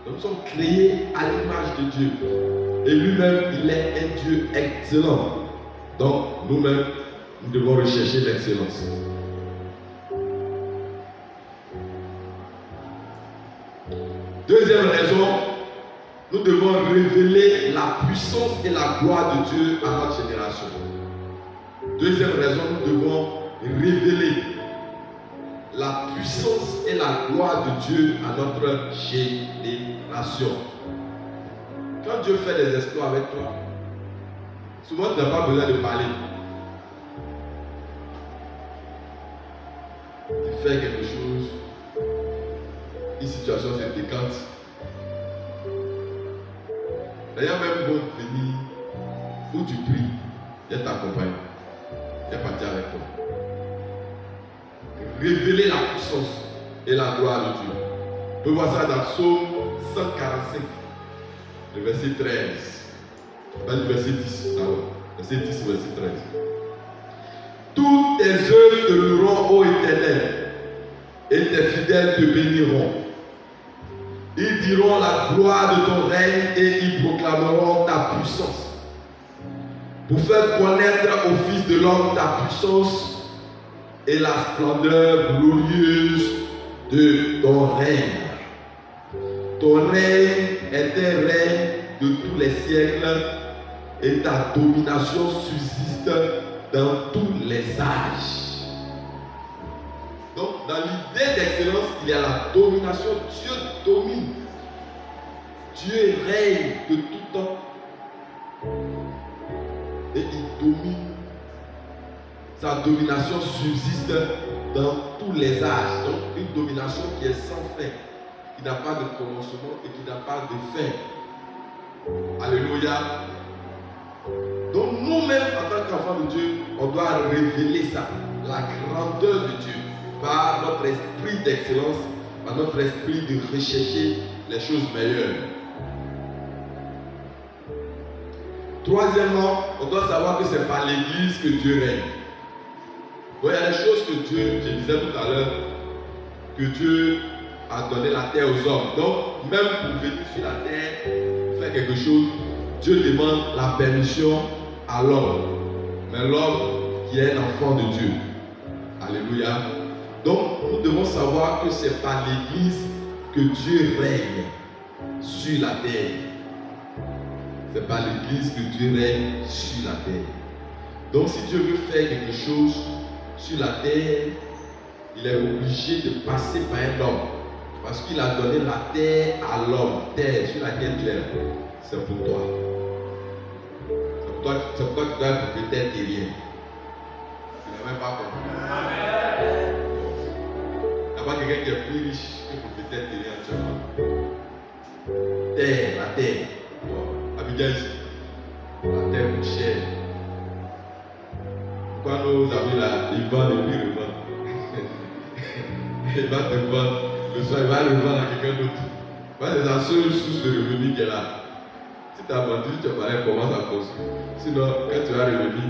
Donc, nous sommes créés à l'image de Dieu. Et lui-même, il est un Dieu excellent. Donc, nous-mêmes, nous devons rechercher l'excellence. Deuxième raison, nous devons révéler la puissance et la gloire de Dieu à notre génération. Deuxième raison, nous devons révéler la puissance et la gloire de Dieu à notre génération. Quand Dieu fait des exploits avec toi, souvent tu n'as pas besoin de parler. Tu fais quelque chose, une situation se décante. D'ailleurs, même bon venir où tu pries, il t'accompagne, il est parti avec toi. Révéler la puissance et la gloire de Dieu. On peut voir ça dans Psaume 145, le verset 13. Pas le verset 10, verset 10, verset 13. Toutes tes œuvres te loueront, ô Éternel, et tes fidèles te béniront. Ils diront la gloire de ton règne et ils proclameront ta puissance. Pour faire connaître au Fils de l'homme ta puissance et la splendeur glorieuse de ton règne. Ton règne est un règne de tous les siècles et ta domination subsiste dans tous les âges. Donc, dans l'idée d'excellence, il y a la domination. Dieu domine. Dieu règne de tout temps. Et il domine. Sa domination subsiste dans tous les âges. Donc, une domination qui est sans fin, qui n'a pas de commencement et qui n'a pas de fin. Alléluia. Donc, nous-mêmes, en tant qu'enfants de Dieu, on doit révéler ça, la grandeur de Dieu, par notre esprit d'excellence, par notre esprit de rechercher les choses meilleures. Troisièmement, on doit savoir que c'est par l'Église que Dieu règne. Donc, il y a des choses que Dieu, je disais tout à l'heure, que Dieu a donné la terre aux hommes. Donc, même pour venir sur la terre, faire quelque chose, Dieu demande la permission à l'homme. Mais l'homme qui est l'enfant de Dieu. Alléluia. Donc, nous devons savoir que c'est par l'Église que Dieu règne sur la terre. C'est par l'Église que Dieu règne sur la terre. Donc, si Dieu veut faire quelque chose sur la terre, il est obligé de passer par un homme. Parce qu'il a donné la terre à l'homme. Terre sur laquelle tu es, c'est pour toi. Toi, c'est pourquoi tu dois être propriétaire terrien. Tu n'as même pas compris. Il n'y a pas quelqu'un qui est plus riche que propriétaire terrien actuellement. Terre, la terre. Bon, Abidjan ici. La terre coûte cher. Pourquoi nos amis là, ils vendent et puis ils revendent. Il va te vendre. Le soir, il va le vendre à quelqu'un d'autre. C'est la seule source de revenus qui est là. Si tu as vendu, tu vas aller commencer à construire. Sinon, quand tu as revenu,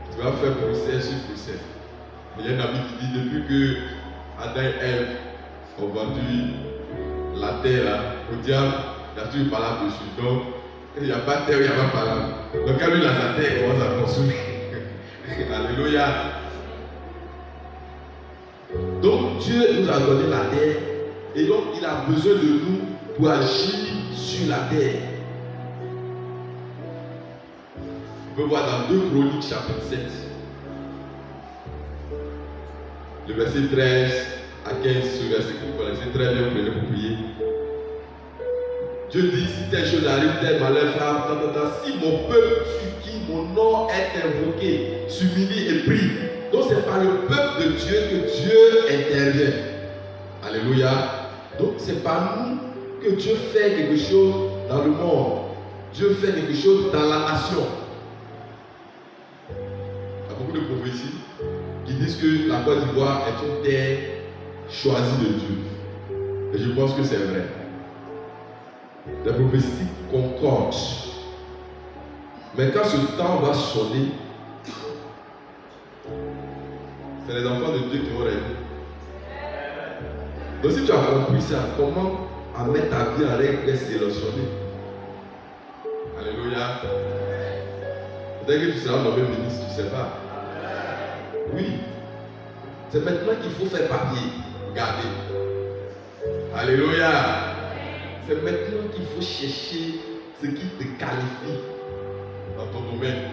tu vas faire procès sur procès. Il y a un ami qui dit depuis que Adam et Ève ont vendu la terre là, au diable, il y a toujours palabre dessus. Donc, il n'y a pas de terre, il n'y a pas de palabre. Donc, quand lui il a sa terre, il commence à construire. Alléluia. Donc, Dieu nous a donné la terre et donc il a besoin de nous pour agir sur la terre. On peut voir dans 2 Chroniques chapitre 7, le verset 13 à 15, ce verset que vous connaissez très bien, vous venez pour prier. Dieu dit, si telle chose arrive, tel malheur frappe, si mon peuple sur qui mon nom est invoqué, s'humilie et prie. Donc c'est par le peuple de Dieu que Dieu intervient. Alléluia. Donc c'est par nous que Dieu fait quelque chose dans le monde. Dieu fait quelque chose dans la nation. Il y a beaucoup de prophéties qui disent que la Côte d'Ivoire est une terre choisie de Dieu. Et je pense que c'est vrai. Les prophéties concordent. Mais quand ce temps va sonner, c'est les enfants de Dieu qui vont régner. Donc si tu as compris ça, comment à mettre ta vie en règle et sélectionner? Alléluia. Peut-être que tu seras nommé ministre, tu ne sais pas. Oui. C'est maintenant qu'il faut faire papier. Garder. Alléluia. C'est maintenant qu'il faut chercher ce qui te qualifie dans ton domaine.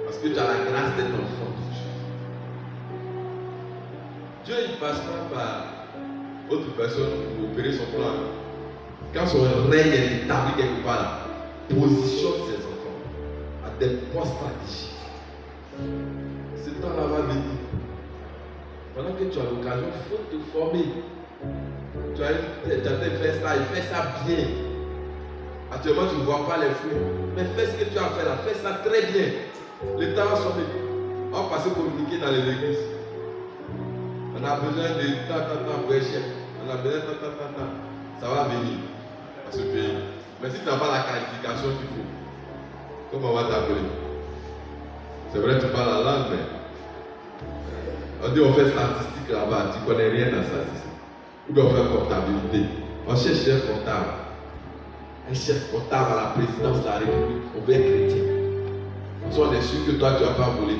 Parce que tu as la grâce d'être enfant de Dieu. Dieu ne passe pas par autre personne pour opérer son plan. Quand son règne est établi quelque part, positionne ses enfants à des postes stratégiques. Ce temps-là va venir. Pendant que tu as l'occasion, il faut te former. Tu as fait ça, il fait ça bien. Actuellement, tu ne vois pas les fruits. Mais fais ce que tu as fait là, fais ça très bien. Le temps va sonner. On va passer communiquer dans les églises. On a besoin de pour être chef. On a besoin de ça va venir à ce pays. Mais si tu n'as pas la qualification qu'il faut, comment on va t'appeler? C'est vrai, tu parles la langue, mais on dit on fait statistique là-bas, tu ne connais rien dans ça. Ou bien on fait comptabilité. On cherche chef comptable. Un chef comptable à la présidence de la République, on veut être chrétien. On est sûr que toi tu n'as pas volé.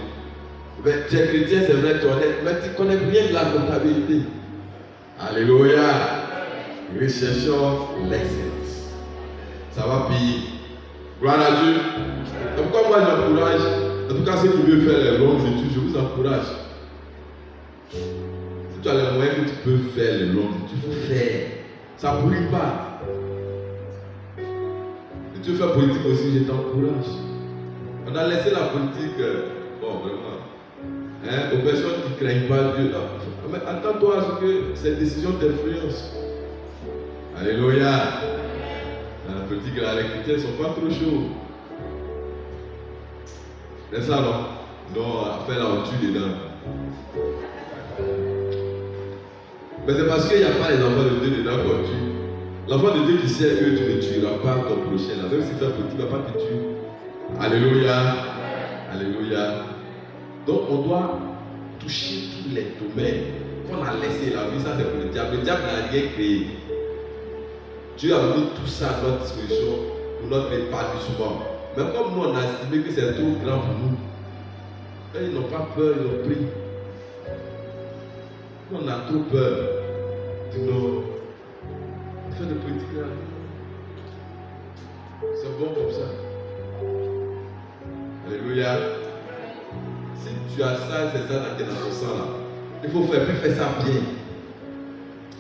Mais tu es chrétien, c'est vrai, tu es honnête, mais tu ne connais rien de la comptabilité. Alléluia. Recherchons l'excellence. Ça va payer. Gloire à Dieu. Et pourquoi moi j'encourage, en tout cas ceux qui veulent faire les longues études, je vous encourage. Si tu as les moyens que tu peux faire les longues études, il faut faire. Ça ne brûle pas. Si tu veux faire politique aussi, je t'encourage. On a laissé la politique, bon vraiment, aux personnes qui ne craignent pas Dieu. Mais attends-toi à ce que cette décision t'influence. Alléluia. Dans la politique, les chrétiens ne sont pas trop chauds. C'est ça, non? Non, à faire la on tue dedans. Mais c'est parce qu'il n'y a pas les enfants de Dieu dedans qu'on tue. L'enfant de Dieu qui sait que tu ne tueras pas ton prochain. Là. Même si tu es petit, il ne va pas te tuer. Alléluia. Alléluia. Donc on doit toucher tous les domaines qu'on a laissé la vie. Ça c'est pour le diable. Le diable n'a rien créé. Dieu a mis tout ça à notre disposition pour notre épanouissement. Mais comme nous on a estimé que c'est trop grand pour nous, ils n'ont pas peur, ils ont pris. Nous on a trop peur de nos affaires de politique là. C'est bon comme ça. Alléluia. Si tu as ça, c'est ça dans ton sang là. Il faut faire ça bien.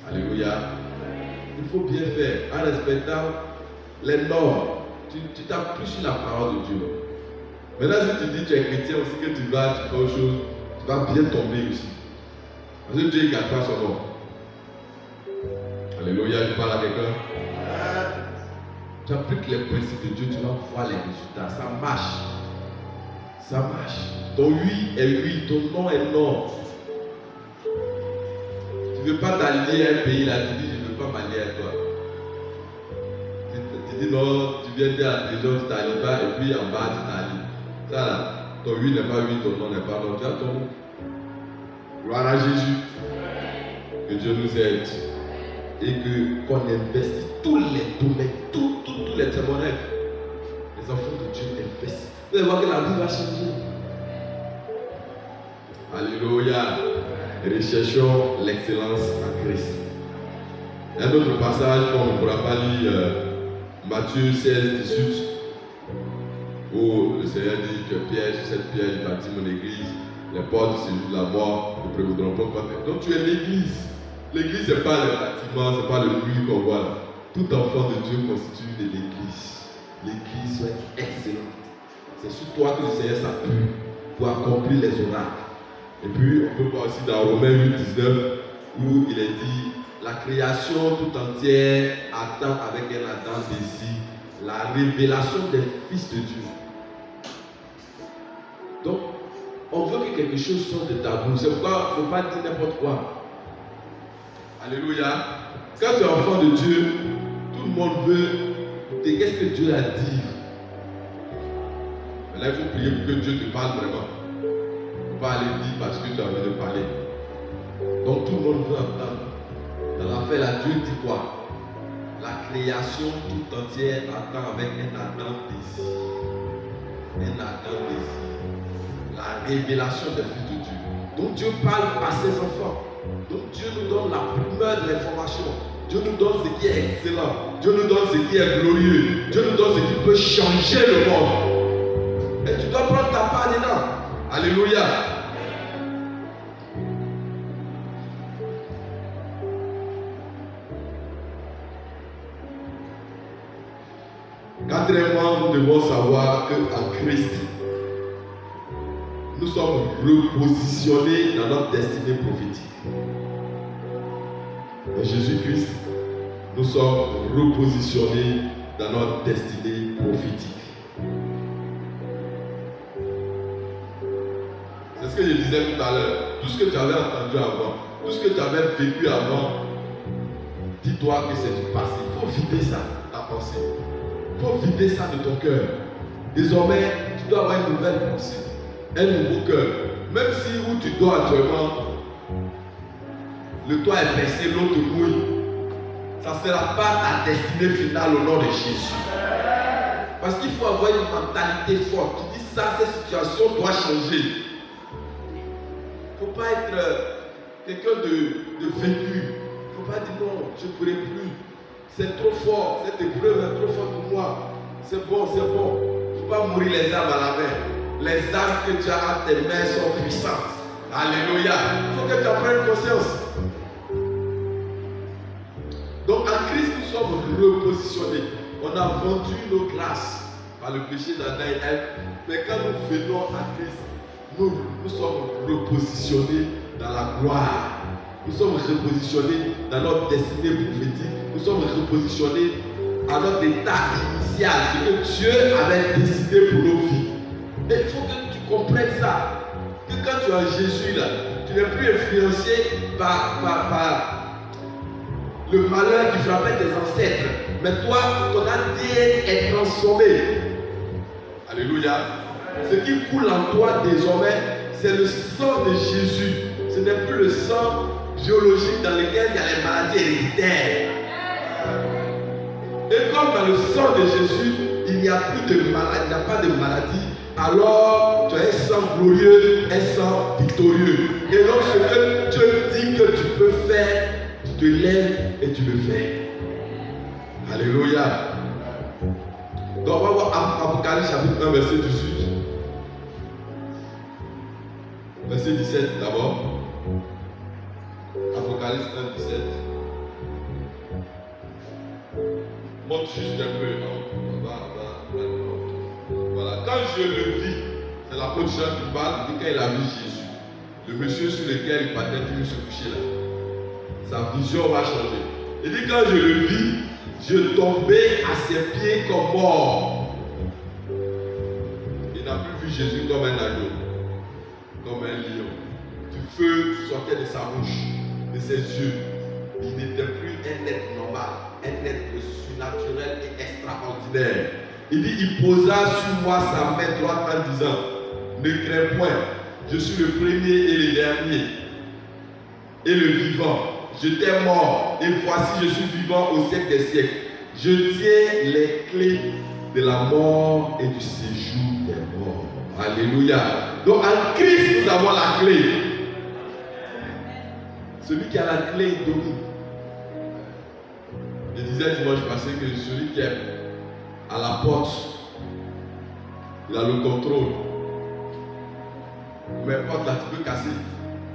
Alléluia. Il faut bien faire en respectant les normes. Tu t'appuies sur la parole de Dieu. Maintenant, si tu dis que tu es chrétien aussi, que tu fais autre chose, tu vas bien tomber aussi. Parce que Dieu ne garde pas son nom. Alléluia, je parle à quelqu'un. Tu appliques les principes de Dieu, tu vas voir les résultats. Ça marche. Ça marche. Ton oui est oui, ton non est non. Tu ne veux pas t'allier à un pays là, tu dis je ne veux pas m'allier à toi. Tu dis non, tu viens de la prison, tu t'allies pas, et puis en bas tu t'allies. Ça là, ton oui n'est pas oui, ton non n'est pas non. Tu as ton nom. Gloire à Jésus. Que Dieu nous aide. Et qu'on investisse tous les domaines, tous les témoignages. Les enfants de Dieu investissent. Vous allez voir que la vie va changer. Alléluia. Recherchons l'excellence en Christ. Un autre passage qu'on ne pourra pas lire, Matthieu 16, 18, où le Seigneur dit que Pierre, sur cette pierre, je bâtis mon église, les portes du séjour de la mort ne prévaudront pas contre elle. Donc tu es l'église. L'église, ce n'est pas le bâtiment, ce n'est pas le mur qu'on voit là. Tout enfant de Dieu constitue de l'église. L'église soit excellente. C'est sur toi que le Seigneur s'appuie pour accomplir les oracles. Et puis, on peut voir aussi dans Romains 8, 19, où il est dit la création tout entière attend avec un ardent désir la révélation des fils de Dieu. Donc, on veut que quelque chose sorte de ta bouche. C'est pourquoi il ne faut pas dire n'importe quoi. Alléluia. Quand tu es enfant de Dieu, tout le monde veut écouter qu'est-ce que Dieu a dit. Mais là, il faut prier pour que Dieu te parle vraiment. Il ne faut pas aller dire parce que tu as envie de parler. Donc tout le monde veut entendre. Dans l'affaire là, Dieu dit quoi? La création tout entière attend avec un ardent désir. Un ardent désir. La révélation des fils de Dieu. Donc Dieu parle par ses enfants. Donc Dieu nous donne la primeur de l'information. Dieu nous donne ce qui est excellent. Dieu nous donne ce qui est glorieux. Dieu nous donne ce qui peut changer le monde. Et tu dois prendre ta part dedans. Alléluia. Quatrièmement, nous devons savoir qu'en Christ, nous sommes repositionnés dans notre destinée prophétique. En Jésus-Christ, nous sommes repositionnés dans notre destinée prophétique. C'est ce que je disais tout à l'heure. Tout ce que tu avais entendu avant, tout ce que tu avais vécu avant, dis-toi que c'est du passé. Il faut vider ça, ta pensée. Il faut vider ça de ton cœur. Désormais, tu dois avoir une nouvelle pensée, un nouveau cœur. Même si où tu dors actuellement, le toit est baissé, l'eau te mouille. Ça ne sera pas ta destinée finale au nom de Jésus. Parce qu'il faut avoir une mentalité forte. Tu dis ça, cette situation doit changer. Il ne faut pas être quelqu'un de vécu. Il ne faut pas dire non, je ne pourrai plus. C'est trop fort, cette épreuve est trop forte pour moi. C'est bon, c'est bon. Il ne faut pas mourir les armes à la main. Les armes que tu as à tes mains sont puissantes. Alléluia. Il faut que tu en prennes conscience. Donc en Christ, nous sommes repositionnés. On a vendu nos grâces par le péché d'Adam et Ève. Mais quand nous venons à Christ, nous sommes repositionnés dans la gloire. Nous sommes repositionnés dans notre destinée prophétique. Nous sommes repositionnés à notre état initial, ce que Dieu avait décidé pour nos vies. Et il faut que tu comprennes ça. Que quand tu es en Jésus, là, tu n'es plus influencé par le malheur qui frappait tes ancêtres. Mais toi, ton ADN est transformé. Alléluia. Ce qui coule en toi désormais, c'est le sang de Jésus. Ce n'est plus le sang biologique dans lequel il y a les maladies héréditaires. Et comme dans le sang de Jésus, il n'y a plus de maladie, il n'y a pas de maladie, alors tu as un sang glorieux, un sang victorieux. Et donc ce que Dieu dit que tu peux faire, tu te lèves et tu le fais. Alléluia. Donc on va voir Apocalypse chapitre 1, verset 18. Verset 17 d'abord. Apocalypse 1, 17. Monte juste un peu, non? Voilà. Voilà. Quand je le vis, c'est l'apôtre Jean qui parle, il dit quand il a vu Jésus, le monsieur sur lequel il battait toujours se coucher là, sa vision va changer. Il dit quand je le vis, je tombais à ses pieds comme mort. Il n'a plus vu Jésus comme un agneau, comme un lion. Du feu sortait de sa bouche, de ses yeux. Il n'était plus un être normal, un être surnaturel et extraordinaire. Il dit, il posa sur moi sa main droite en disant, ne crains point, je suis le premier et le dernier, et le vivant. J'étais mort, et voici je suis vivant au siècle des siècles. Je tiens les clés de la mort et du séjour des morts. Alléluia. Donc en Christ, nous avons la clé. Celui qui a la clé domine. Je disais dimanche passé que celui qui est à la porte, il a le contrôle. Mais porte là, tu peux casser.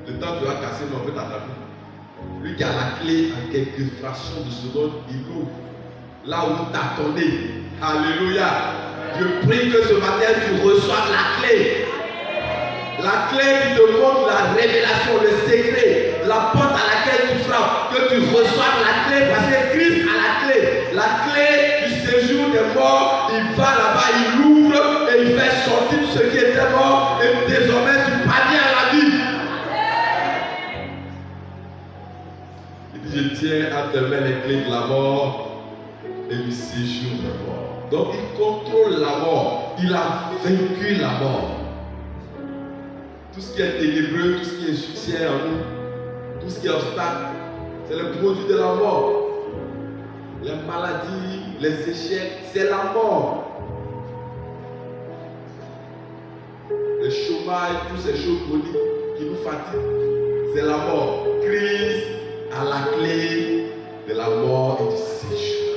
Le temps tu vas casser, mais on peut t'attraper. Lui qui a la clé, en quelques fractions de seconde, il ouvre. Là où tu attendais. Alléluia. Je prie que ce matin tu reçoives la clé. La clé qui te montre la révélation, le secret, la porte à laquelle tu frappes, que tu reçoives la clé, parce que Christ a la clé. La clé du séjour des morts, il va là-bas, il ouvre et il fait sortir tout ce qui était mort, et désormais tu parviens à la vie. Il dit, je tiens à tes mains les clés de la mort et du séjour des morts. Donc il contrôle la mort, il a vaincu la mort. Tout ce qui est ténébreux, tout ce qui est succès en nous, tout ce qui est obstacle, c'est le produit de la mort. Les maladies, les échecs, c'est la mort. Le chômage, toutes ces choses chroniques qui nous fatiguent, c'est la mort. Christ a la clé de la mort et du séjour.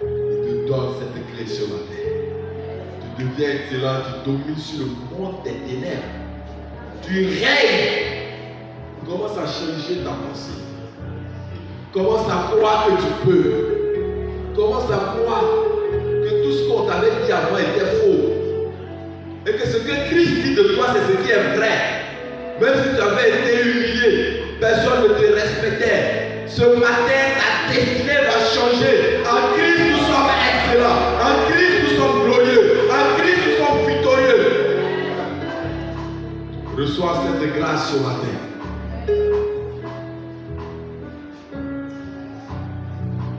Il te donne cette clé ce matin. Tu deviens excellent, tu domines sur le monde des ténèbres. Tu règnes. Commence à changer ta pensée. Commence à croire que tu peux. Commence à croire que tout ce qu'on t'avait dit avant était faux. Et que ce que Christ dit de toi, c'est ce qui est vrai. Même si tu avais été humilié, personne ne te respectait. Ce matin, ta destinée va changer. En Christ, nous sommes excellents. En Christ, nous sommes glorieux. En Christ, nous sommes victorieux. Reçois cette grâce ce matin.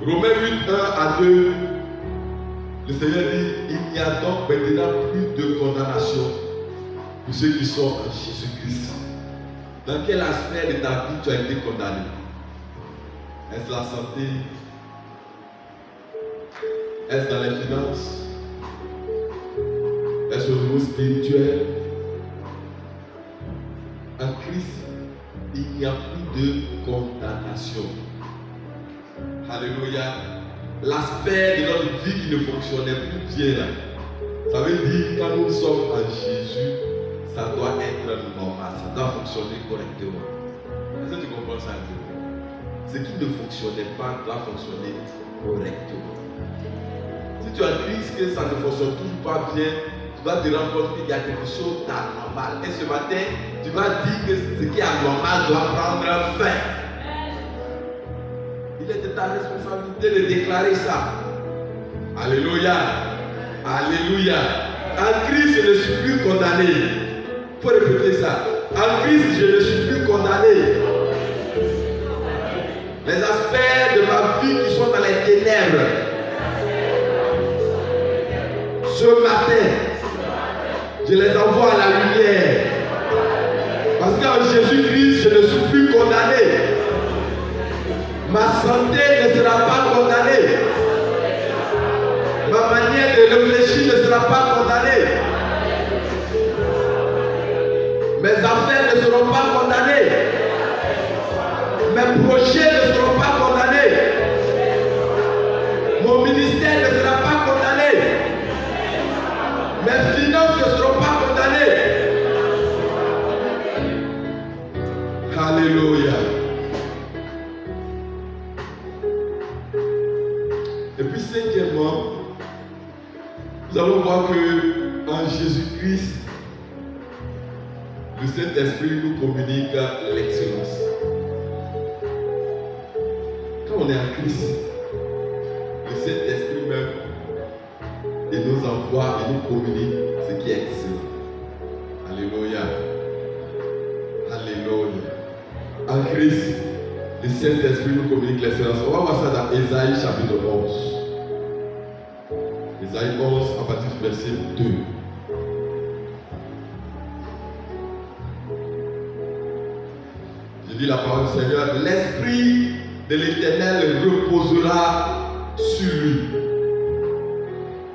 Romains 8, 1 à 2. Le Seigneur dit, il n'y a donc maintenant plus de condamnation pour ceux qui sont en Jésus-Christ. Dans quel aspect de ta vie tu as été condamné? Est-ce la santé? Est-ce dans les finances? Est-ce au niveau spirituel? En Christ, il n'y a plus de condamnation. Alléluia. L'aspect de notre vie qui ne fonctionnait plus bien là. Ça veut dire quand nous sommes en Jésus, ça doit être normal, ça doit fonctionner correctement. Est-ce que tu comprends ça? Ce qui ne fonctionnait pas doit fonctionner correctement. Si tu as cru que ça ne fonctionne toujours pas bien, tu vas te rendre compte qu'il y a quelque chose d'anormal. Et ce matin, tu vas dire que ce qui est anormal doit prendre fin. Il est de ta responsabilité de déclarer ça. Alléluia. Alléluia. En Christ, je ne suis plus condamné. Il faut répéter ça. En Christ, je ne suis plus condamné. Les aspects de ma vie qui sont dans les ténèbres, ce matin, je les envoie à la lumière. Parce qu'en Jésus-Christ, je ne suis plus condamné. Ma santé ne sera pas condamnée. Ma manière de réfléchir ne sera pas condamnée. Mes affaires ne seront pas condamnées. Mes projets ne seront pas condamnés. Mon ministère ne sera pas condamné. Mes finances ne seront pas condamnées. Alléluia. Et puis cinquièmement, Nous allons voir que en Jésus-Christ, le Saint-Esprit nous communique l'excellence. Quand on est en Christ, le Saint-Esprit même, il nous envoie et nous communique ce qui est excellent. Alléluia. Alléluia. En Christ, le Saint-Esprit nous communique l'excellence. On va voir ça dans Ésaïe chapitre 11. Ésaïe 11 à partir du verset 2. Je dis la parole du Seigneur. L'Esprit de l'Éternel reposera sur lui.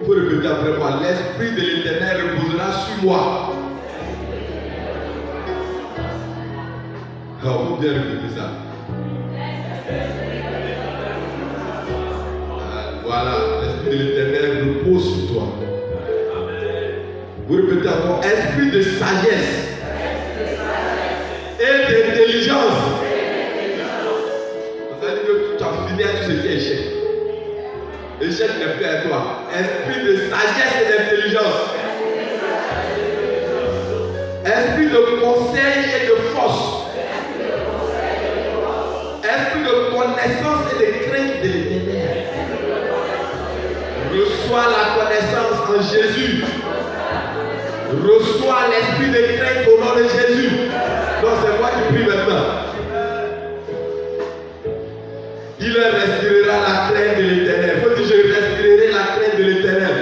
Il faut répéter après moi. L'Esprit de l'Éternel reposera sur moi. Alors, il faut bien répéter ça. Voilà, l'Esprit de l'Éternel repose sur toi. Vous répétez encore. Esprit de sagesse et d'intelligence. Ça veut dire que tu as fini à tout ce qui est échec. Échec n'est plus à toi. Esprit de sagesse et d'intelligence. Esprit de conseil et de force. Esprit de connaissance et de crainte de l'Éternel. Reçois la connaissance en Jésus. Reçois l'esprit de crainte au nom de Jésus. Donc c'est moi qui prie maintenant. Il respirera la crainte de l'Éternel. Il faut dire je respirerai la crainte de l'Éternel.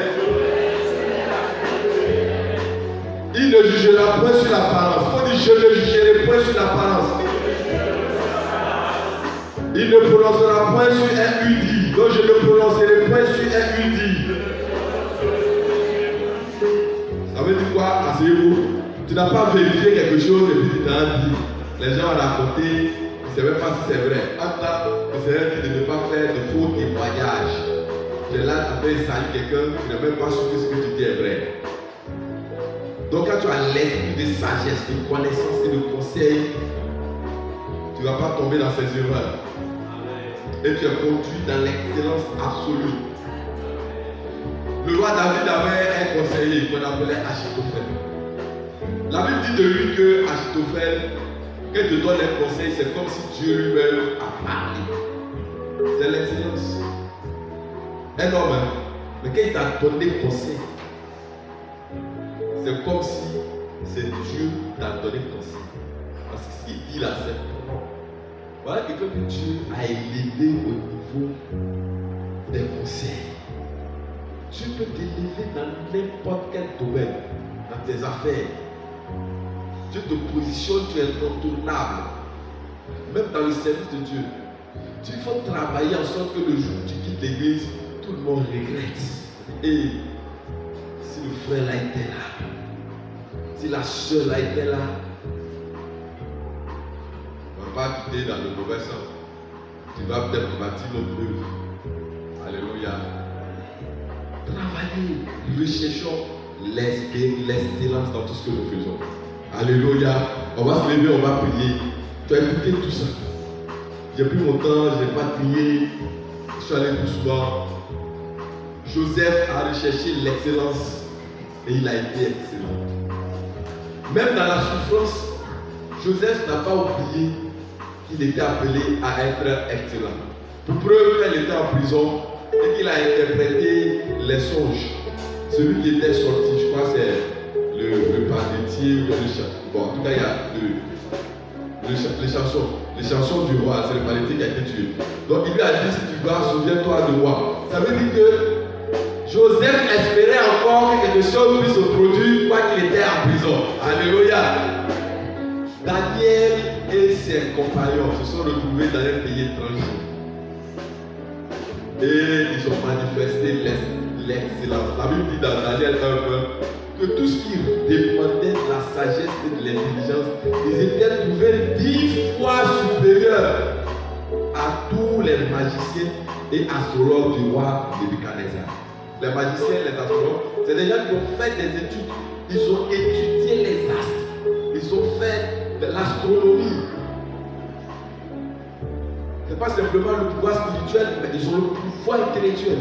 Il ne jugera point sur l'apparence. Il faut dire je ne jugerai point sur l'apparence. Il ne prononcera point sur un UDI. Donc je ne prononcerai point sur un UDI. Ça veut dire quoi? Asseyez-vous. Tu n'as pas vérifié quelque chose et puis tu t'as dit. Les gens ont raconté, ils ne savaient pas si c'est vrai. En temps, le Seigneur dit de ne pas faire de faux témoignages. Tu es là, tu appelles salut quelqu'un, tu n'es même pas sûr que ce que tu dis est vrai. Donc quand tu as l'esprit de sagesse, de connaissance et de conseil, tu ne vas pas tomber dans ces erreurs. Et tu es conduit dans l'excellence absolue. Le roi David avait un conseiller qu'on appelait Achitophel. La Bible dit de lui que Achitophel, quand il te donne un conseil, c'est comme si Dieu lui-même a parlé. C'est l'excellence. Un homme, hein? Mais quand il t'a donné conseil, c'est comme si c'est Dieu qui t'a donné conseil. Parce que ce qu'il dit là, c'est voilà quelqu'un que Dieu a élevé au niveau des conseils. Dieu peut t'élever dans n'importe quel domaine, dans tes affaires. Dieu te positionne, tu es incontournable. Même dans le service de Dieu. Il faut travailler en sorte que le jour où tu quittes l'église, tout le monde regrette. Et si le frère là était là, si la soeur là était là, on ne va pas quitter dans le mauvais sens. Tu vas peut-être bâtir notre œuvre. Alléluia. Travaillez, recherchons l'excellence dans tout ce que nous faisons. Alléluia. On va se lever, on va prier. Tu as écouté tout ça. J'ai pris mon temps, je n'ai pas prié. Je suis allé plus souvent. Joseph a recherché l'excellence et il a été excellent. Même dans la souffrance, Joseph n'a pas oublié qu'il était appelé à être excellent. Pour preuve, quand il était en prison et qu'il a interprété les songes, celui qui était sorti, je crois que c'est le panetier ou le chant. Bon, en tout cas, il y a les chansons du roi, c'est le panetier qui a été tué. Donc il lui a dit, si tu vas, souviens-toi de moi. Ça veut dire que Joseph espérait encore que quelque chose puisse se produire quand il était en prison. Alléluia. Daniel et ses compagnons se sont retrouvés dans un pays étranger. Et ils ont manifesté l'excellence. La Bible dit dans Daniel 1 que tout ce qui dépendait de la sagesse et de l'intelligence, ils étaient trouvés 10 fois supérieurs à tous les magiciens et astrologues du roi Nebuchadnezzar. Les magiciens, les astrologues, c'est des gens qui ont fait des études. Ils ont étudié les astres. Ils ont fait de l'astronomie. Ce n'est pas simplement le pouvoir spirituel, mais ils ont le pouvoir intellectuel.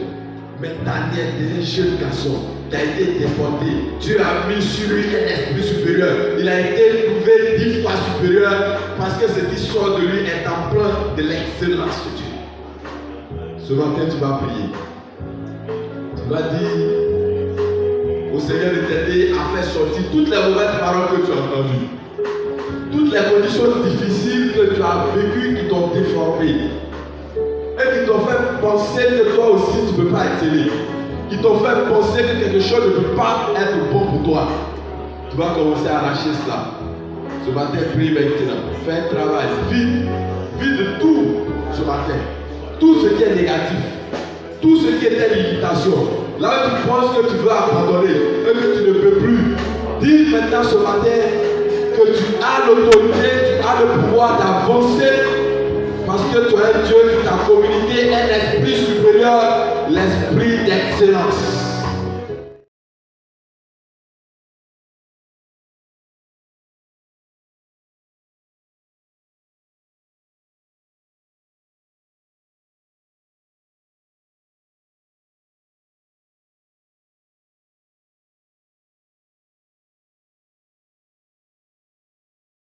Mais Daniel était un jeune garçon. il a été déporté. Dieu a mis sur lui un esprit supérieur. Il a été trouvé 10 fois supérieur parce que ce qui sort de lui est empreint de l'excellence de Dieu. Ce matin, tu vas prier. Tu vas dire au Seigneur de t'aider à faire sortir toutes les mauvaises paroles que tu as entendues. Toutes les conditions difficiles que tu as vécues qui t'ont déformé. Et qui t'ont fait penser que toi aussi tu ne peux pas exceller. Qui t'ont fait penser que quelque chose ne peut pas être bon pour toi. Tu vas commencer à arracher cela. Ce matin, prie maintenant. Fais un travail. Vide de tout ce matin. Tout ce qui est négatif. Tout ce qui est limitation. Là où tu penses que tu veux abandonner et que tu ne peux plus. Dis maintenant ce matin que tu as l'autorité, tu as le pouvoir d'avancer. Parce que tu as un Dieu qui t'a communiqué un esprit supérieur, l'esprit d'excellence.